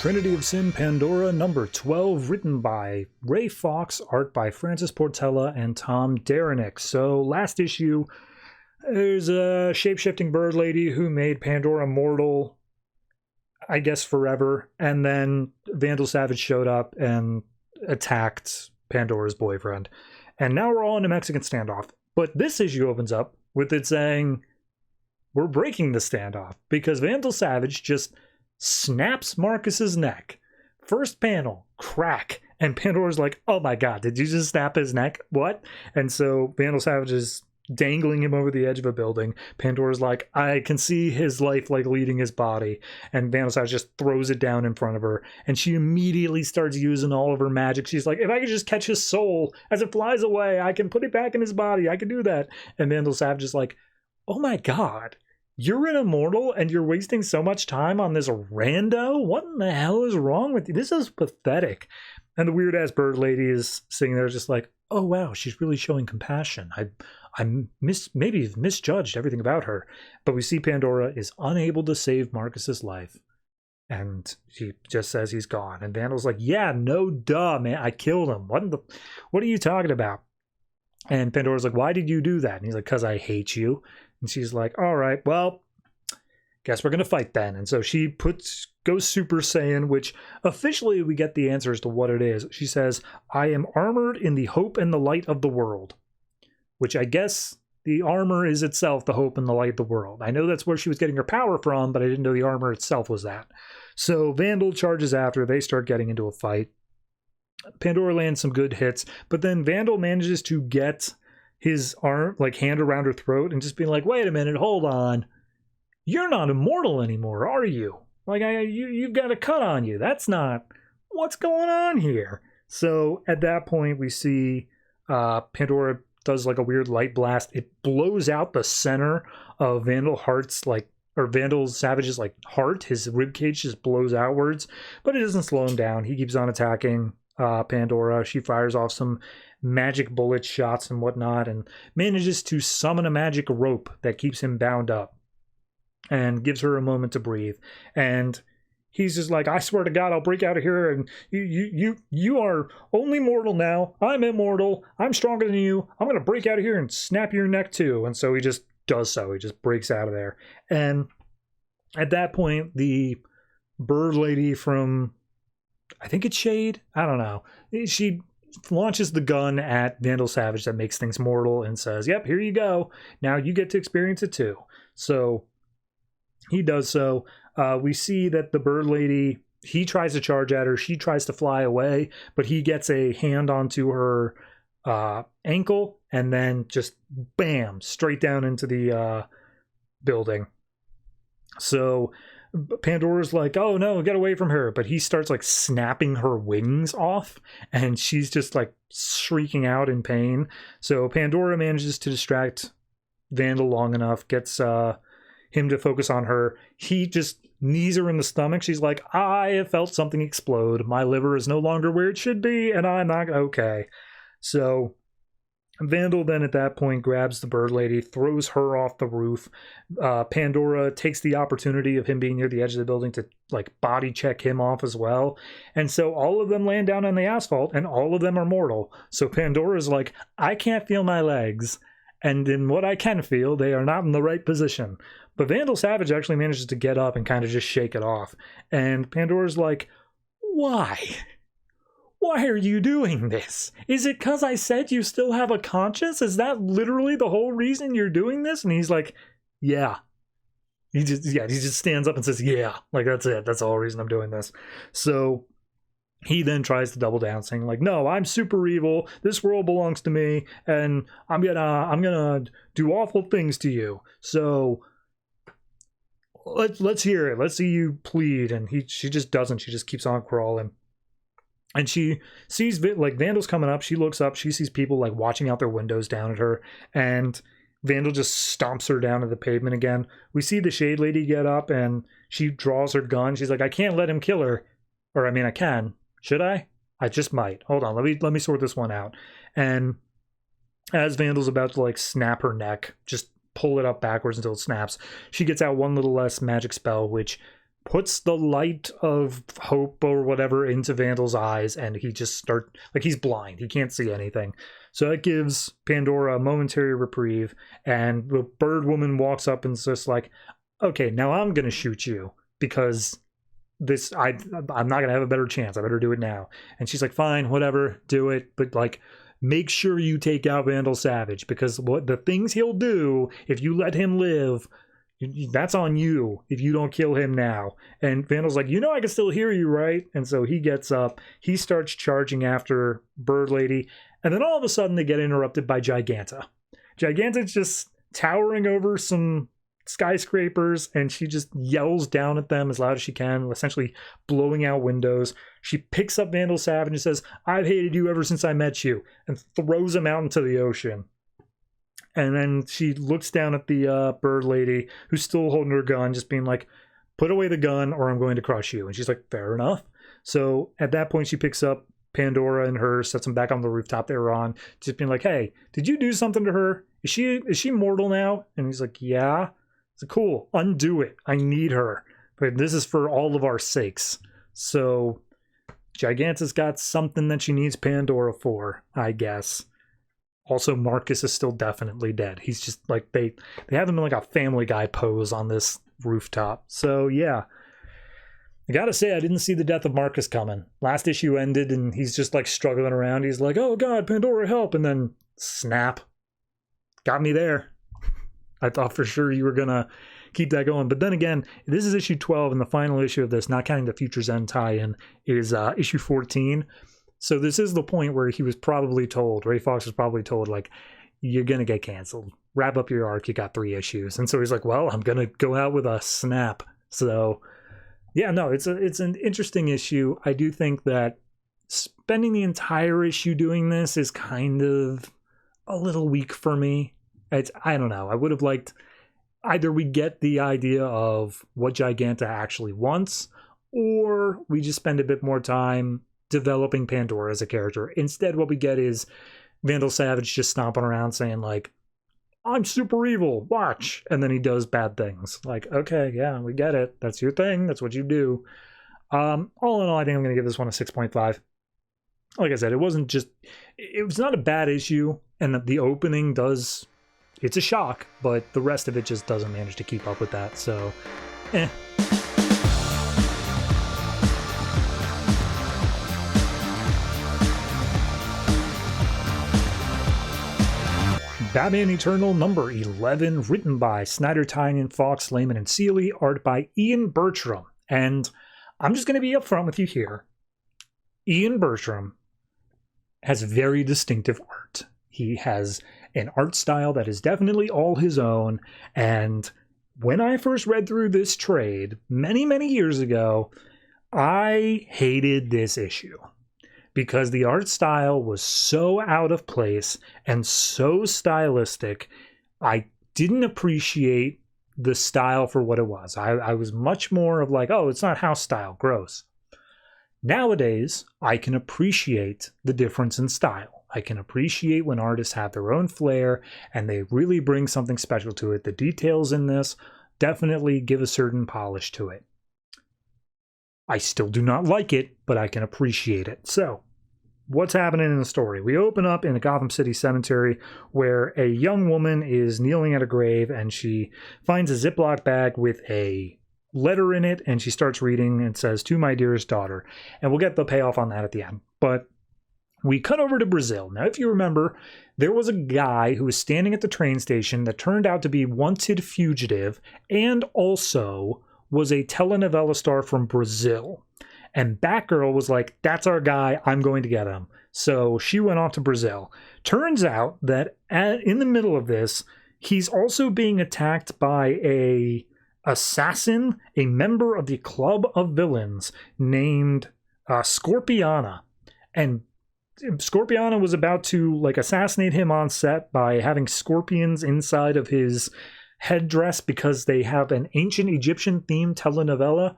Trinity of Sin Pandora number 12, written by Ray Fawkes, art by Francis Portela and Tom Derenick. So last issue, there's a shape-shifting bird lady who made Pandora mortal, I guess forever, and then Vandal Savage showed up and attacked Pandora's boyfriend. And now we're all in a Mexican standoff. But this issue opens up with it saying, we're breaking the standoff, because Vandal Savage just snaps Marcus's neck. First panel, crack. And Pandora's like, oh my god, did you just snap his neck? What? And so Vandal Savage is dangling him over the edge of a building. Pandora's like, I can see his life like leading his body. And Vandal Savage just throws it down in front of her. And she immediately starts using all of her magic. She's like, if I could just catch his soul as it flies away, I can put it back in his body. I can do that. And Vandal Savage is like, oh my god, you're an immortal and you're wasting so much time on this rando? What in the hell is wrong with you? This is pathetic. And the weird-ass bird lady is sitting there just like, oh wow, she's really showing compassion. I maybe misjudged everything about her. But we see Pandora is unable to save Marcus's life. And she just says he's gone. And Vandal's like, yeah, no duh, man. I killed him. What are you talking about? And Pandora's like, why did you do that? And he's like, because I hate you. And she's like, all right, well, guess we're going to fight then. And so she goes Super Saiyan, which officially we get the answer as to what it is. She says, I am armored in the hope and the light of the world, which I guess the armor is itself the hope and the light of the world. I know that's where she was getting her power from, but I didn't know the armor itself was that. So Vandal charges after. They start getting into a fight. Pandora lands some good hits, but then Vandal manages to get his arm, like hand around her throat and just being like, wait a minute, hold on. You're not immortal anymore, are you? Like, you've got a cut on you. That's not, what's going on here? So at that point, we see Pandora does like a weird light blast. It blows out the center of Vandal Savage's like heart. His ribcage just blows outwards, but it doesn't slow him down. He keeps on attacking Pandora. She fires off some magic bullet shots and whatnot and manages to summon a magic rope that keeps him bound up and gives her a moment to breathe. And he's just like, I swear to God, I'll break out of here, and you are only mortal now. I'm immortal. I'm stronger than you. I'm going to break out of here and snap your neck too. And so he just does so. He just breaks out of there. And at that point, the bird lady from, I think it's Shade, I don't know, she launches the gun at Vandal Savage that makes things mortal and says, yep, here you go. Now you get to experience it too. So he does so. We see that the bird lady, he tries to charge at her. She tries to fly away, but he gets a hand onto her ankle and then just bam, straight down into the building. So Pandora's like, oh no, get away from her. But he starts like snapping her wings off and she's just like shrieking out in pain. So Pandora manages to distract Vandal long enough, gets him to focus on her. He just knees her in the stomach. She's like, I have felt something explode. My liver is no longer where it should be and I'm not okay. So Vandal then at that point grabs the bird lady, throws her off the roof. Pandora takes the opportunity of him being near the edge of the building to like body check him off as well. And so all of them land down on the asphalt and all of them are mortal. So Pandora's like, I can't feel my legs. And in what I can feel, they are not in the right position. But Vandal Savage actually manages to get up and kind of just shake it off. And Pandora's like, why? Why are you doing this? Is it because I said you still have a conscience? Is that literally the whole reason you're doing this? And he's like, yeah. He just stands up and says, yeah, like that's it. That's the whole reason I'm doing this. So he then tries to double down, saying like, no, I'm super evil. This world belongs to me, and I'm gonna do awful things to you. So let's hear it. Let's see you plead. And she just doesn't. She just keeps on crawling. And she sees, like, Vandal's coming up. She looks up. She sees people, like, watching out their windows down at her. And Vandal just stomps her down to the pavement again. We see the Shade Lady get up, and she draws her gun. She's like, I can't let him kill her. Or, I mean, I can. Should I? I just might. Hold on. Let me sort this one out. And as Vandal's about to, like, snap her neck, just pull it up backwards until it snaps, she gets out one little less magic spell, which puts the light of hope or whatever into Vandal's eyes, and he just he's blind. He can't see anything. So that gives Pandora a momentary reprieve, and the bird woman walks up and is just like, okay, now I'm going to shoot you because I'm not going to have a better chance. I better do it now. And she's like, fine, whatever, do it. But, like, make sure you take out Vandal Savage, because what the things he'll do if you let him live, that's on you if you don't kill him now. And Vandal's like, I can still hear you, right? And so he gets up, he starts charging after Bird Lady, and then all of a sudden they get interrupted by Giganta. Giganta's just towering over some skyscrapers, and she just yells down at them as loud as she can, essentially blowing out windows. She picks up Vandal Savage and says, I've hated you ever since I met you, and throws him out into the ocean. And then she looks down at the bird lady, who's still holding her gun, just being like, put away the gun or I'm going to crush you. And she's like, fair enough. So at that point, she picks up Pandora and her, sets them back on the rooftop they were on, just being like, hey, did you do something to her? Is she mortal now? And he's like, yeah. It's like, cool, undo it. I need her. But this is for all of our sakes. So Giganta's got something that she needs Pandora for, I guess. Also, Marcus is still definitely dead. He's just like, they have him in like a Family Guy pose on this rooftop. So yeah, I gotta say, I didn't see the death of Marcus coming. Last issue ended and he's just like struggling around. He's like, oh God, Pandora, help. And then snap. Got me there. I thought for sure you were gonna keep that going. But then again, this is issue 12, and the final issue of this, not counting the Future's End tie-in, is issue 14. So this is the point where he was probably told, Ray Fawkes was probably told, like, you're going to get canceled. Wrap up your arc. You got 3 issues. And so he's like, well, I'm going to go out with a snap. So, yeah, no, it's an interesting issue. I do think that spending the entire issue doing this is kind of a little weak for me. I don't know. I would have liked either we get the idea of what Giganta actually wants, or we just spend a bit more time developing Pandora as a character. Instead, what we get is Vandal Savage just stomping around saying, like, I'm super evil, watch. And then he does bad things. Like, okay, yeah, we get it. That's your thing. That's what you do. All in all, I think I'm going to give this one a 6.5. Like I said, it was not a bad issue. And the opening it's a shock, but the rest of it just doesn't manage to keep up with that. So, Batman Eternal number 11, written by Snyder, Tynion, Fawkes, Layman, and Seeley, art by Ian Bertram. And I'm just going to be upfront with you here. Ian Bertram has very distinctive art. He has an art style that is definitely all his own. And when I first read through this trade many, many years ago, I hated this issue, because the art style was so out of place and so stylistic. I didn't appreciate the style for what it was. I was much more of like, oh, it's not house style, gross. Nowadays, I can appreciate the difference in style. I can appreciate when artists have their own flair and they really bring something special to it. The details in this definitely give a certain polish to it. I still do not like it, but I can appreciate it. So, what's happening in the story? We open up in a Gotham City cemetery where a young woman is kneeling at a grave, and she finds a Ziploc bag with a letter in it, and she starts reading and says, "To my dearest daughter." And we'll get the payoff on that at the end. But we cut over to Brazil. Now, if you remember, there was a guy who was standing at the train station that turned out to be wanted fugitive and also was a telenovela star from Brazil. And Batgirl was like, that's our guy, I'm going to get him. So she went off to Brazil. Turns out that in the middle of this, he's also being attacked by a assassin, a member of the Club of Villains named Scorpiana. and Scorpiana was about to like assassinate him on set by having scorpions inside of his headdress because they have an ancient Egyptian themed telenovela.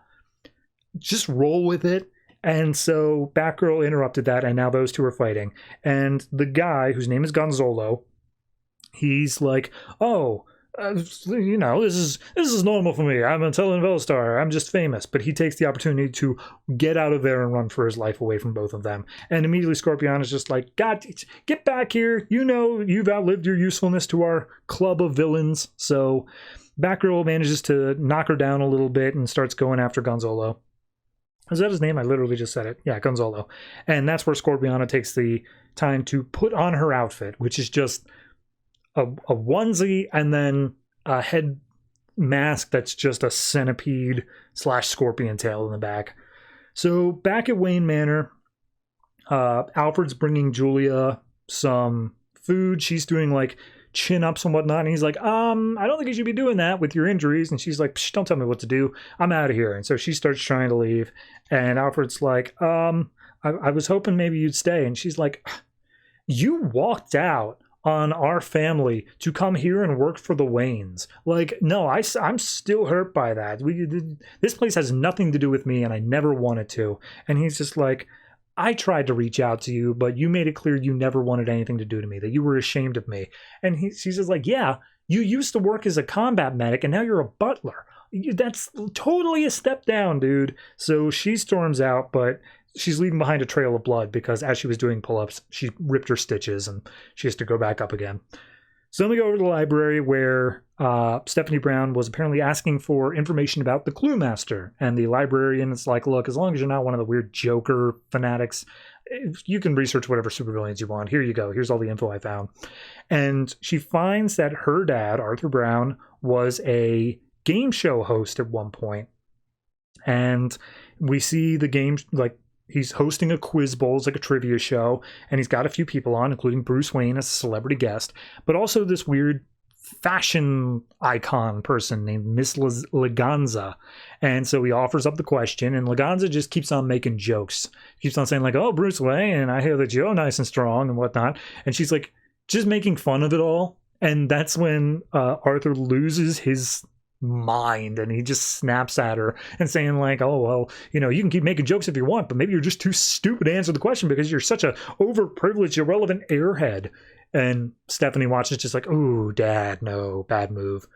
Just roll with it. And so Batgirl interrupted that, and now those two are fighting. And the guy, whose name is Gonzalo, he's like, oh, this is normal for me. I'm a telenovela star. I'm just famous. But he takes the opportunity to get out of there and run for his life away from both of them. And immediately Scorpion is just like, God, get back here. You know you've outlived your usefulness to our club of villains. So Batgirl manages to knock her down a little bit and starts going after Gonzalo. Is that his name? I literally just said it. Yeah, Gonzalo. And that's where Scorpiana takes the time to put on her outfit, which is just a onesie and then a head mask that's just a centipede / scorpion tail in the back. So back at Wayne Manor, Alfred's bringing Julia some food. She's doing like chin-ups and whatnot, and he's like, I don't think you should be doing that with your injuries. And she's like, don't tell me what to do. I'm out of here. And so she starts trying to leave, and Alfred's like, I was hoping maybe you'd stay. And she's like, you walked out on our family to come here and work for the Waynes. Like, no, I'm still hurt by that. This place has nothing to do with me, and I never wanted to. And he's just like, I tried to reach out to you, but you made it clear you never wanted anything to do to me, that you were ashamed of me. And she's just like, yeah, you used to work as a combat medic, and now you're a butler. That's totally a step down, dude. So she storms out, but she's leaving behind a trail of blood because as she was doing pull-ups, she ripped her stitches and she has to go back up again. So then we go over to the library where Stephanie Brown was apparently asking for information about the Clue Master. And the librarian is like, look, as long as you're not one of the weird Joker fanatics, you can research whatever supervillains you want. Here you go. Here's all the info I found. And she finds that her dad, Arthur Brown, was a game show host at one point. And we see the game, like, he's hosting a quiz bowl, it's like a trivia show, and he's got a few people on, including Bruce Wayne as a celebrity guest, but also this weird fashion icon person named Miss Laganza. And so he offers up the question, and Laganza just keeps on making jokes. Keeps on saying like, oh, Bruce Wayne, I hear that you're nice and strong and whatnot. And she's like, just making fun of it all. And that's when Arthur loses his mind and he just snaps at her and saying like, oh, well, you know, you can keep making jokes if you want, but maybe you're just too stupid to answer the question because you're such a overprivileged, irrelevant airhead. And Stephanie watches just like, ooh, Dad, no, bad move.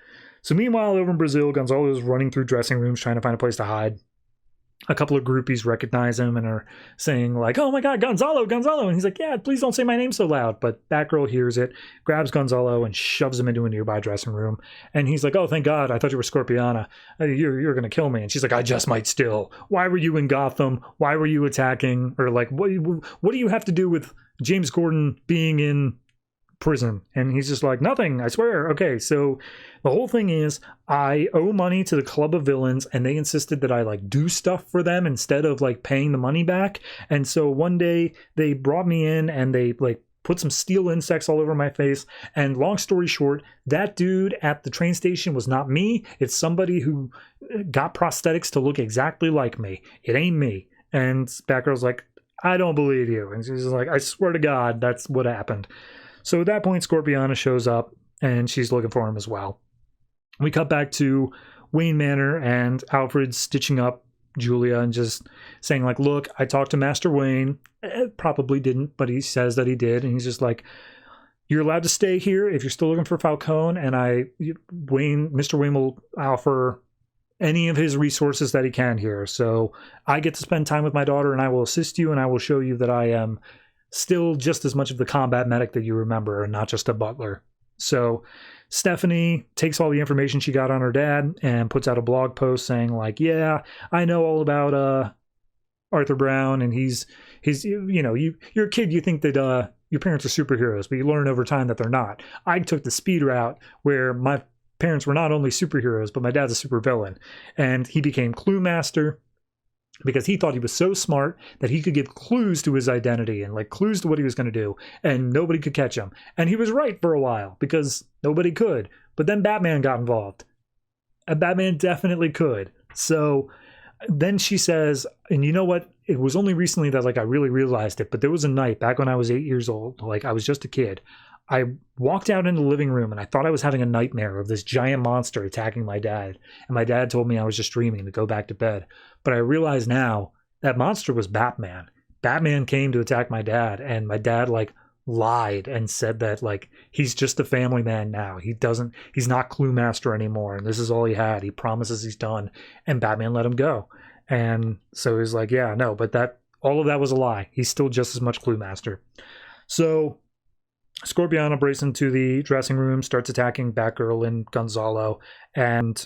So meanwhile, over in Brazil, Gonzalo is running through dressing rooms trying to find a place to hide. A couple of groupies recognize him and are saying like, oh my God, Gonzalo. And he's like, yeah, please don't say my name so loud. But Batgirl hears it, grabs Gonzalo and shoves him into a nearby dressing room. And he's like, oh, thank God, I thought you were Scorpiana. You're going to kill me. And she's like, I just might still. Why were you in Gotham? Why were you attacking? Or like, what do you have to do with James Gordon being in prison? And he's just like, nothing, I swear. Okay, so the whole thing is I owe money to the Club of Villains, and they insisted that I like do stuff for them instead of like paying the money back. And so one day they brought me in and they like put some steel insects all over my face. And long story short, that dude at the train station was not me. It's somebody who got prosthetics to look exactly like me. It ain't me. And Batgirl's like, I don't believe you. And she's like, I swear to God, that's what happened. So at that point, Scorpiana shows up, and she's looking for him as well. We cut back to Wayne Manor, and Alfred's stitching up Julia and just saying, like, look, I talked to Master Wayne. Probably didn't, but he says that he did. And he's just like, you're allowed to stay here if you're still looking for Falcone, and Mr. Wayne will offer any of his resources that he can here. So I get to spend time with my daughter, and I will assist you, and I will show you that I am still just as much of the combat medic that you remember and not just a butler. So Stephanie takes all the information she got on her dad and puts out a blog post saying like, yeah, I know all about Arthur Brown, and he's you know, you're a kid, you think that your parents are superheroes, but you learn over time that they're not. I took the speed route where my parents were not only superheroes, but my dad's a supervillain, and he became Clue Master because he thought he was so smart that he could give clues to his identity and like clues to what he was going to do, and nobody could catch him. And he was right for a while because nobody could. But then Batman got involved. And Batman definitely could. So Then she says, and you know what? It was only recently that like I really realized it, but there was a night back when I was 8 years old, like I was just a kid. I walked out into the living room and I thought I was having a nightmare of this giant monster attacking my dad. And my dad told me I was just dreaming to go back to bed. But I realize now that monster was Batman. Batman came to attack my dad, and my dad like lied and said that like he's just a family man now. He's not Clue Master anymore, and this is all he had. He promises he's done, and Batman let him go. And so he's like, yeah, no, but that all of that was a lie. He's still just as much Clue Master. So Scorpiona breaks into the dressing room, starts attacking Batgirl and Gonzalo, and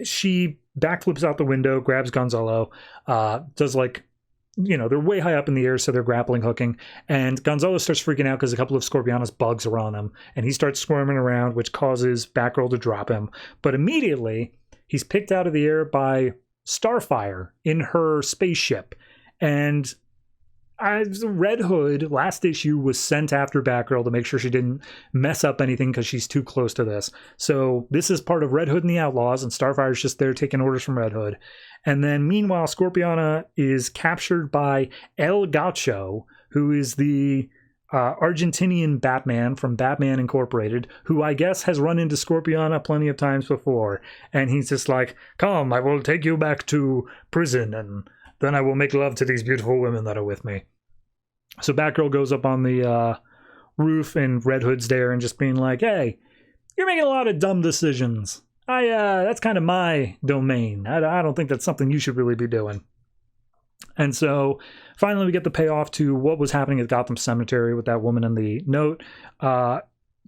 she backflips out the window, grabs Gonzalo, does like, you know, they're way high up in the air, so they're grappling hooking, and Gonzalo starts freaking out because a couple of Scorpiona's bugs are on him, and he starts squirming around, which causes Batgirl to drop him. But immediately, he's picked out of the air by Starfire in her spaceship, and Red Hood, last issue, was sent after Batgirl to make sure she didn't mess up anything because she's too close to this. So this is part of Red Hood and the Outlaws, and Starfire's just there taking orders from Red Hood. And then meanwhile, Scorpiona is captured by El Gacho, who is the Argentinian Batman from Batman Incorporated, who I guess has run into Scorpiona plenty of times before. And he's just like, come, I will take you back to prison, and then I will make love to these beautiful women that are with me. So Batgirl goes up on the roof, and Red Hood's there and just being like, hey, you're making a lot of dumb decisions. That's kind of my domain. I don't think that's something you should really be doing. And so finally we get the payoff to what was happening at Gotham Cemetery with that woman in the note.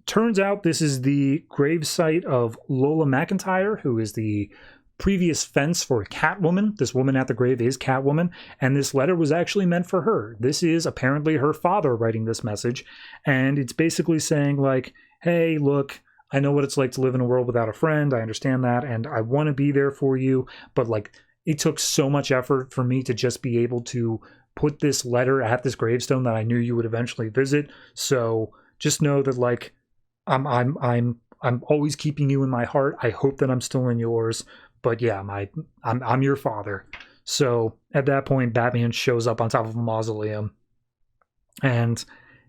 Turns out this is the gravesite of Lola McIntyre, who is the previous fence for Catwoman. This woman at the grave is Catwoman, and this letter was actually meant for her. This is apparently her father writing this message, and it's basically saying like, hey, look, I know what it's like to live in a world without a friend. I understand that, and I want to be there for you, but like, it took so much effort for me to just be able to put this letter at this gravestone that I knew you would eventually visit. So just know that like, I'm always keeping you in my heart. I hope that I'm still in yours. But yeah, I'm your father. So at that point, Batman shows up on top of a mausoleum, and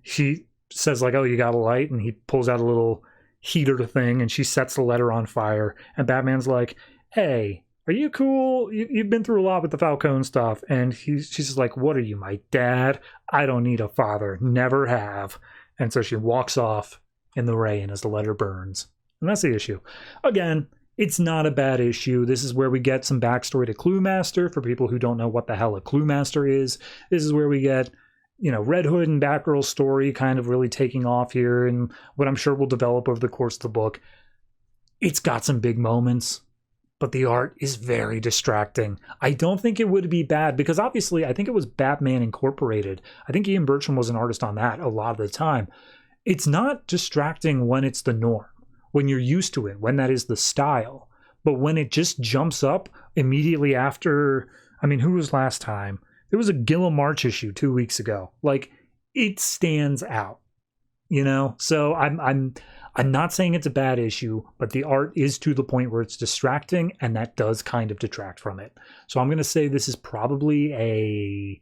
she says like, oh, you got a light? And he pulls out a little heater thing, and she sets the letter on fire. And Batman's like, hey, are you cool? You've been through a lot with the Falcone stuff. And she's just like, what are you, my dad? I don't need a father. Never have. And so she walks off in the rain as the letter burns. And that's the issue. Again, it's not a bad issue. This is where we get some backstory to Clue Master for people who don't know what the hell a Clue Master is. This is where we get, you know, Red Hood and Batgirl's story kind of really taking off here, and what I'm sure will develop over the course of the book. It's got some big moments, but the art is very distracting. I don't think it would be bad, because obviously I think it was Batman Incorporated. I think Ian Bertram was an artist on that a lot of the time. It's not distracting when it's the norm, when you're used to it, when that is the style. But when it just jumps up immediately after, I mean, who was last time? There was a Gilliam March issue 2 weeks ago. Like, it stands out, you know? So I'm not saying it's a bad issue, but the art is to the point where it's distracting, and that does kind of detract from it. So I'm going to say this is probably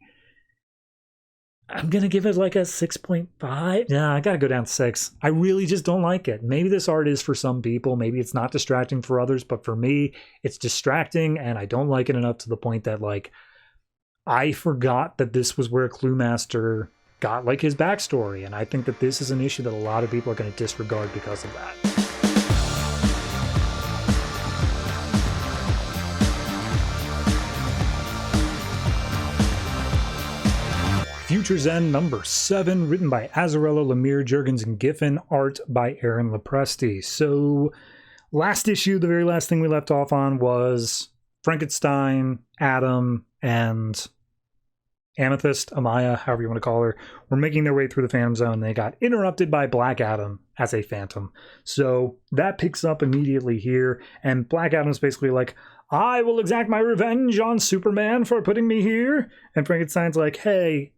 I'm going to give it like a 6.5. Nah, I got to go down to 6. I really just don't like it. Maybe this art is for some people. Maybe it's not distracting for others. But for me, it's distracting, and I don't like it enough to the point that, like, I forgot that this was where Clue Master got, like, his backstory. And I think that this is an issue that a lot of people are going to disregard because of that. Future's End number 7, written by Azzarello, Lemire, Jurgens, and Giffen, art by Aaron Lopresti. So, last issue, the very last thing we left off on was Frankenstein, Adam, and Amethyst, Amaya, however you want to call her, were making their way through the Phantom Zone. They got interrupted by Black Adam as a Phantom. So, that picks up immediately here, and Black Adam's basically like, I will exact my revenge on Superman for putting me here. And Frankenstein's like, hey,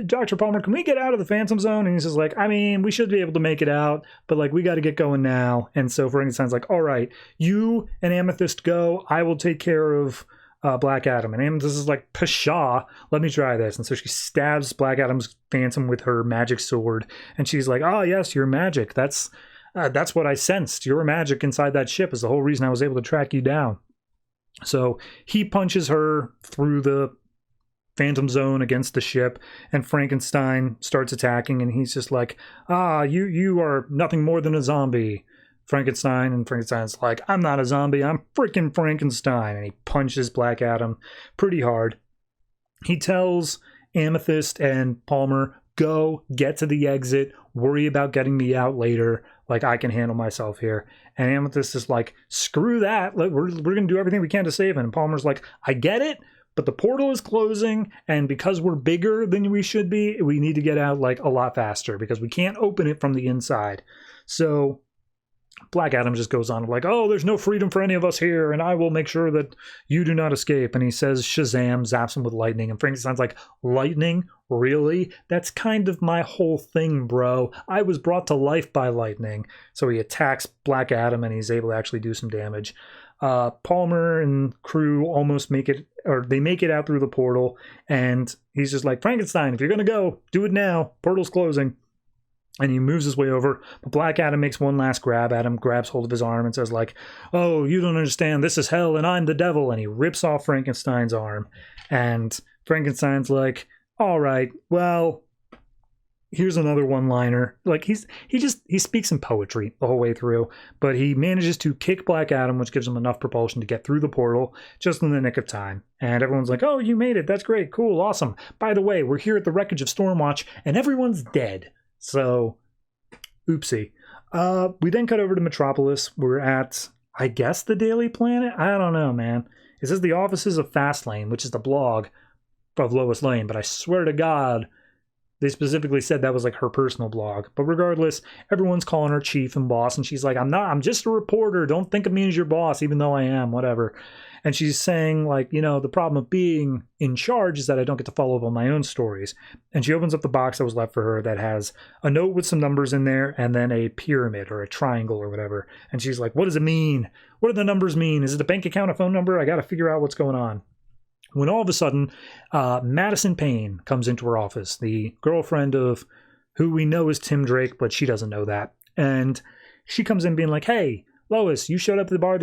Dr. Palmer, can we get out of the Phantom Zone? And he's just like, I mean, we should be able to make it out, but like, we got to get going now. And so Frankenstein's like, all right, you and Amethyst go. I will take care of Black Adam. And Amethyst is like, pshaw, let me try this. And so she stabs Black Adam's phantom with her magic sword. And she's like, oh, yes, you're magic. That's what I sensed. Your magic inside that ship is the whole reason I was able to track you down. So he punches her through the Phantom Zone against the ship, and Frankenstein starts attacking, and he's just like, you are nothing more than a zombie, Frankenstein. And Frankenstein's like, I'm not a zombie, I'm freaking Frankenstein. And he punches Black Adam pretty hard. He tells Amethyst and Palmer, go, get to the exit, worry about getting me out later, like I can handle myself here. And Amethyst is like, screw that, we're gonna do everything we can to save him. And Palmer's like, I get it, but the portal is closing, and because we're bigger than we should be, we need to get out like a lot faster because we can't open it from the inside. So Black Adam just goes on like, oh, there's no freedom for any of us here, and I will make sure that you do not escape. And he says Shazam, zaps him with lightning, and Frankenstein's like, lightning? Really? That's kind of my whole thing, bro. I was brought to life by lightning. So he attacks Black Adam, and he's able to actually do some damage. Palmer and crew almost make it, or they make it out through the portal, and he's just like, Frankenstein, if you're gonna go, do it now. Portal's closing. And he moves his way over, but Black Adam makes one last grab at him, grabs hold of his arm and says like, oh, you don't understand, this is hell and I'm the devil. And he rips off Frankenstein's arm, and Frankenstein's like, all right, well, here's another one-liner. Like he speaks in poetry the whole way through, but he manages to kick Black Adam, which gives him enough propulsion to get through the portal just in the nick of time. And everyone's like, oh, you made it, that's great, cool, awesome. By the way, we're here at the wreckage of Stormwatch and everyone's dead. So, oopsie. We then cut over to Metropolis. We're at, I guess, the Daily Planet? I don't know, man. It says the offices of Fastlane, which is the blog of Lois Lane, but I swear to God, they specifically said that was like her personal blog. But regardless, everyone's calling her chief and boss, and she's like, I'm just a reporter. Don't think of me as your boss, even though I am, whatever. And she's saying, like, you know, the problem of being in charge is that I don't get to follow up on my own stories. And she opens up the box that was left for her that has a note with some numbers in there and then a pyramid or a triangle or whatever. And she's like, what does it mean? What do the numbers mean? Is it a bank account, a phone number? I got to figure out what's going on. When all of a sudden, Madison Payne comes into her office, the girlfriend of who we know is Tim Drake, but she doesn't know that. And she comes in being like, hey, Lois, you showed up at the bar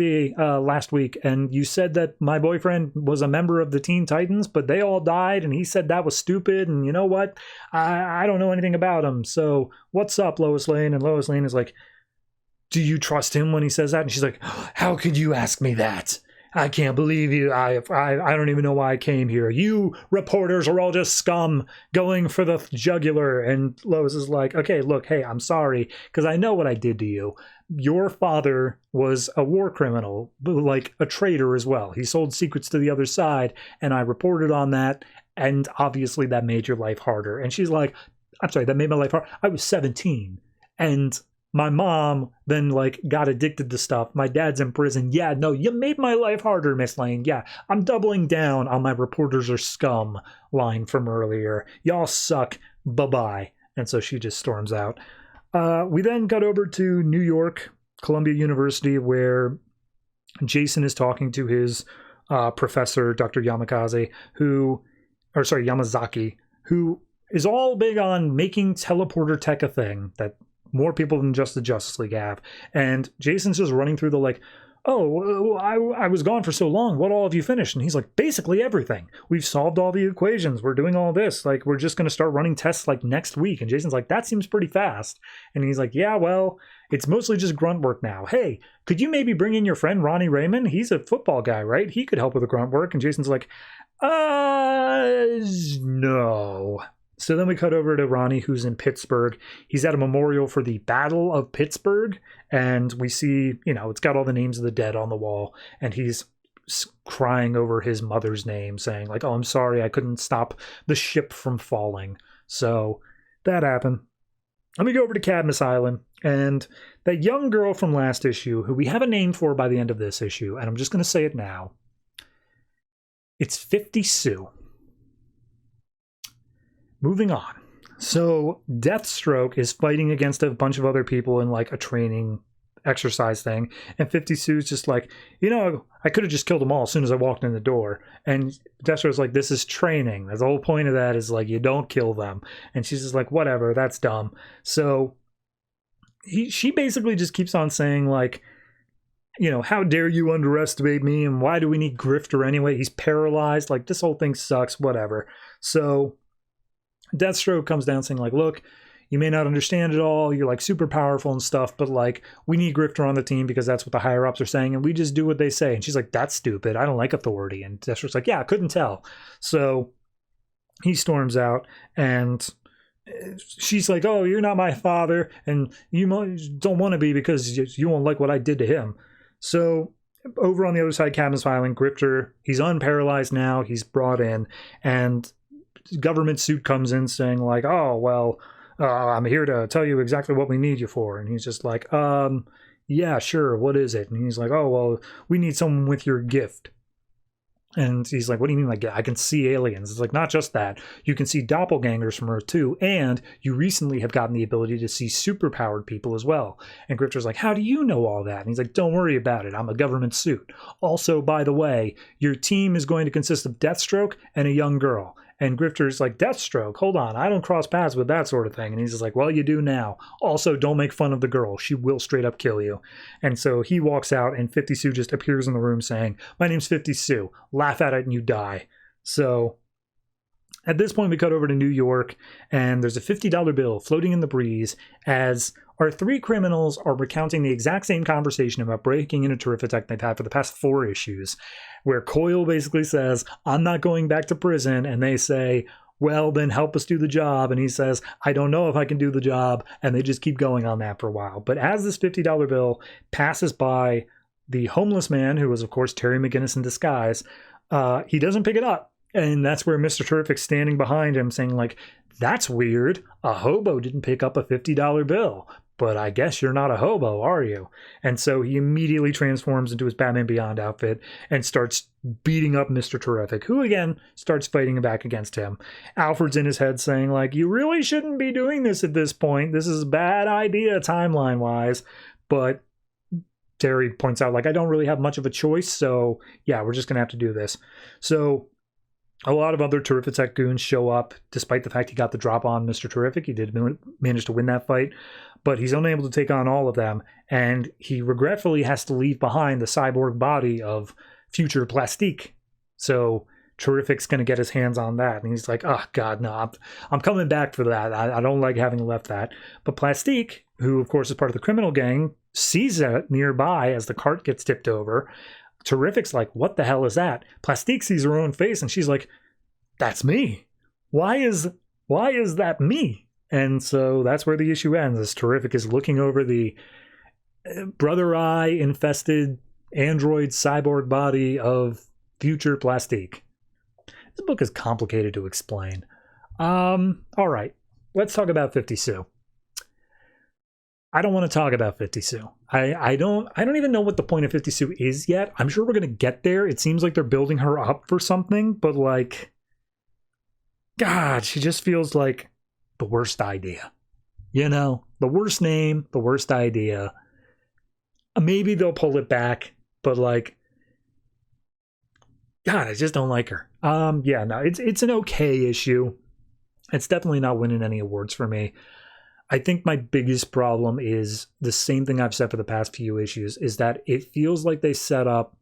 last week, and you said that my boyfriend was a member of the Teen Titans, but they all died, and he said that was stupid, and you know what? I don't know anything about him, so what's up, Lois Lane? And Lois Lane is like, do you trust him when he says that? And she's like, how could you ask me that? I can't believe you. I don't even know why I came here. You reporters are all just scum going for the jugular. And Lois is like, okay, look, hey, I'm sorry, because I know what I did to you. Your father was a war criminal, like a traitor as well. He sold secrets to the other side, and I reported on that, and obviously that made your life harder. And she's like, I'm sorry, that made my life hard. I was 17, and my mom then like got addicted to stuff. My dad's in prison. Yeah, no, you made my life harder, Miss Lane. Yeah, I'm doubling down on my reporters are scum line from earlier. Y'all suck. Bye-bye. And so she just storms out. We then got over to New York, Columbia University, where Jason is talking to his professor, Dr. Yamazaki, who is all big on making teleporter tech a thing that more people than just the Justice League have. And Jason's just running through the like, oh, I was gone for so long. What all have you finished? And he's like, basically everything. We've solved all the equations. We're doing all this. Like, we're just going to start running tests like next week. And Jason's like, that seems pretty fast. And he's like, yeah, well, it's mostly just grunt work now. Hey, could you maybe bring in your friend Ronnie Raymond? He's a football guy, right? He could help with the grunt work. And Jason's like, no. So then we cut over to Ronnie, who's in Pittsburgh. He's at a memorial for the Battle of Pittsburgh, and we see, you know, it's got all the names of the dead on the wall, and he's crying over his mother's name, saying like, oh, I'm sorry, I couldn't stop the ship from falling. So that happened. Let me go over to Cadmus Island, and that young girl from last issue, who we have a name for by the end of this issue, and I'm just going to say it now. It's 50 Sue. Moving on. So Deathstroke is fighting against a bunch of other people in like a training exercise thing. And 50 Sue's just like, I could have just killed them all as soon as I walked in the door. And Deathstroke's like, this is training. The whole point of that is like, you don't kill them. And she's just like, whatever, that's dumb. So she basically just keeps on saying like, how dare you underestimate me, and why do we need Grifter anyway? He's paralyzed. Like, this whole thing sucks, whatever. So Deathstroke comes down saying like, look, you may not understand it all. You're like super powerful and stuff, but like, we need Grifter on the team because that's what the higher ups are saying, and we just do what they say. And she's like, that's stupid. I don't like authority. And Deathstroke's like, yeah, I couldn't tell. So he storms out, and she's like, oh, you're not my father, and you don't want to be because you won't like what I did to him. So over on the other side, Captain's filing, Grifter, he's unparalyzed now. He's brought in, and government suit comes in saying like, oh, well, I'm here to tell you exactly what we need you for. And he's just like, yeah, sure, what is it? And he's like, oh, well, we need someone with your gift. And he's like, what do you mean, like, I can see aliens? It's like, not just that. You can see doppelgangers from Earth too, and you recently have gotten the ability to see superpowered people as well. And Grifter's like, how do you know all that? And he's like, don't worry about it. I'm a government suit. Also, by the way, your team is going to consist of Deathstroke and a young girl. And Grifter's like, Deathstroke, hold on, I don't cross paths with that sort of thing. And he's just like, well, you do now. Also, don't make fun of the girl. She will straight up kill you. And so he walks out, and 50 Sue just appears in the room saying, my name's 50 Sue. Laugh at it and you die. So at this point, we cut over to New York, and there's a $50 bill floating in the breeze as our three criminals are recounting the exact same conversation about breaking into Terrific Tech they've had for the past 4 issues, where Coyle basically says, I'm not going back to prison, and they say, well, then help us do the job. And he says, I don't know if I can do the job, and they just keep going on that for a while. But as this $50 bill passes by the homeless man, who was, of course, Terry McGinnis in disguise, he doesn't pick it up. And that's where Mr. Terrific's standing behind him saying, like, that's weird. A hobo didn't pick up a $50 bill. But I guess you're not a hobo, are you? And so he immediately transforms into his Batman Beyond outfit and starts beating up Mr. Terrific, who again starts fighting back against him. Alfred's in his head saying, like, you really shouldn't be doing this at this point. This is a bad idea timeline-wise. But Terry points out, like, I don't really have much of a choice, so yeah, we're just going to have to do this. So a lot of other Terrific Tech goons show up, despite the fact he got the drop on Mr. Terrific. He did manage to win that fight, but he's unable to take on all of them, and he regretfully has to leave behind the cyborg body of future Plastique. So Terrific's going to get his hands on that, and he's like, oh, God, no, I'm coming back for that. I don't like having left that. But Plastique, who, of course, is part of the criminal gang, sees it nearby as the cart gets tipped over. Terrific's like, what the hell is that? Plastique sees her own face, and she's like, that's me. Why is that me? And so that's where the issue ends, as Terrific is looking over the brother eye infested android cyborg body of future Plastique. This book is complicated to explain. All right, let's talk about 50 Sue. I don't want to talk about 50 Sue. I don't even know what the point of 50 Sue is yet. I'm sure we're going to get there. It seems like they're building her up for something, but like, God, she just feels like the worst idea. The worst name, the worst idea. Maybe they'll pull it back, but like, God, I just don't like her. Yeah, no, it's an okay issue. It's definitely not winning any awards for me. I think my biggest problem is the same thing I've said for the past few issues, is that it feels like they set up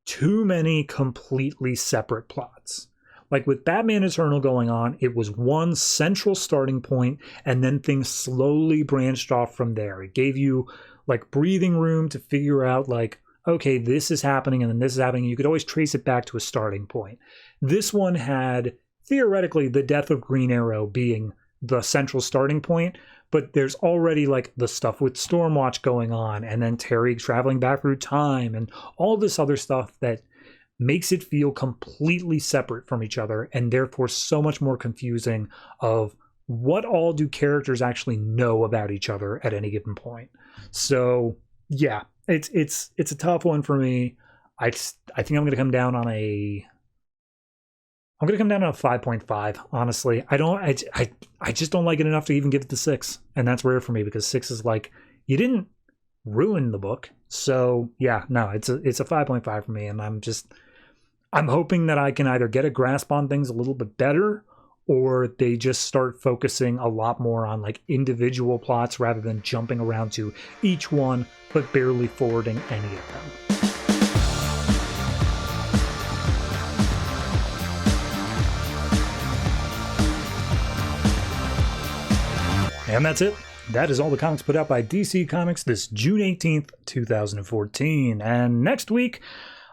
too many completely separate plots. Like with Batman Eternal going on, it was one central starting point, and then things slowly branched off from there. It gave you like breathing room to figure out like, okay, this is happening and then this is happening. You could always trace it back to a starting point. This one had theoretically the death of Green Arrow being the central starting point, but there's already like the stuff with Stormwatch going on, and then Terry traveling back through time and all this other stuff that makes it feel completely separate from each other, and therefore so much more confusing of what all do characters actually know about each other at any given point. So yeah, it's a tough one for me. I think I'm going to come down on a 5.5, honestly. I just don't like it enough to even give it the 6. And that's rare for me, because 6 is like, you didn't ruined the book. So yeah, no, it's a 5.5 for me, and I'm hoping that I can either get a grasp on things a little bit better, or they just start focusing a lot more on like individual plots rather than jumping around to each one but barely forwarding any of them. And that's it. That is all the comics put out by DC Comics this June 18th, 2014. And next week,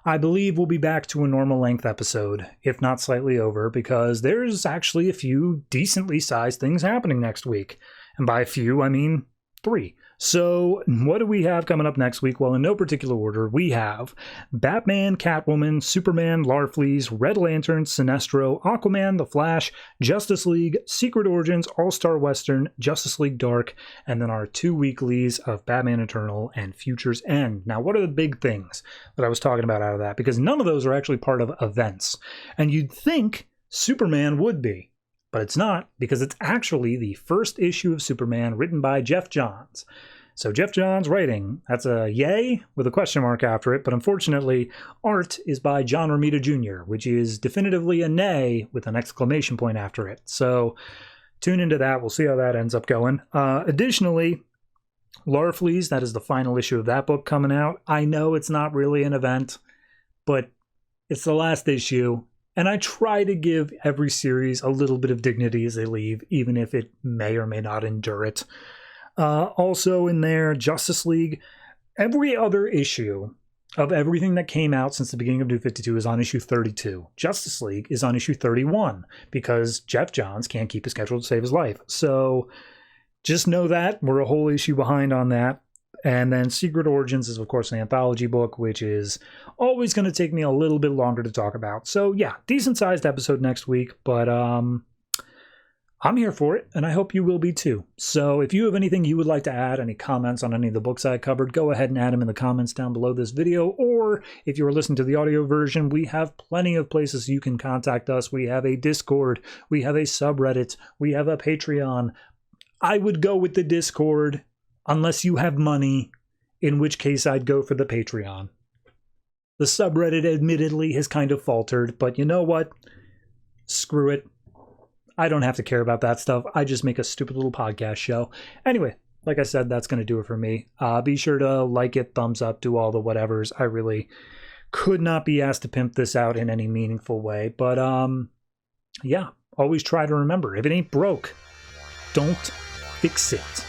I believe we'll be back to a normal length episode, if not slightly over, because there's actually a few decently sized things happening next week. And by a few, I mean 3. So what do we have coming up next week? Well, in no particular order, we have Batman, Catwoman, Superman, Larfleeze, Red Lantern, Sinestro, Aquaman, The Flash, Justice League, Secret Origins, All-Star Western, Justice League Dark, and then our 2 weeklies of Batman Eternal and Future's End. Now, what are the big things that I was talking about out of that? Because none of those are actually part of events. And you'd think Superman would be. But it's not, because it's actually the first issue of Superman written by Geoff Johns. So Geoff Johns writing, that's a yay with a question mark after it, but unfortunately, art is by John Romita Jr., which is definitively a nay with an exclamation point after it. So tune into that. We'll see how that ends up going. Additionally, Larfleeze, that is the final issue of that book coming out. I know it's not really an event, but it's the last issue. And I try to give every series a little bit of dignity as they leave, even if it may or may not endure it. Also in there, Justice League. Every other issue of everything that came out since the beginning of New 52 is on issue 32. Justice League is on issue 31 because Geoff Johns can't keep his schedule to save his life. So just know that. We're a whole issue behind on that. And then Secret Origins is, of course, an anthology book, which is always going to take me a little bit longer to talk about. So, yeah, decent-sized episode next week, but I'm here for it, and I hope you will be too. So if you have anything you would like to add, any comments on any of the books I covered, go ahead and add them in the comments down below this video. Or if you're listening to the audio version, we have plenty of places you can contact us. We have a Discord, we have a subreddit, we have a Patreon. I would go with the Discord. Unless you have money, in which case I'd go for the Patreon. The subreddit admittedly has kind of faltered, but you know what? Screw it. I don't have to care about that stuff. I just make a stupid little podcast show. Anyway, like I said, that's going to do it for me. Be sure to like it, thumbs up, do all the whatevers. I really could not be asked to pimp this out in any meaningful way. But yeah, always try to remember, if it ain't broke, don't fix it.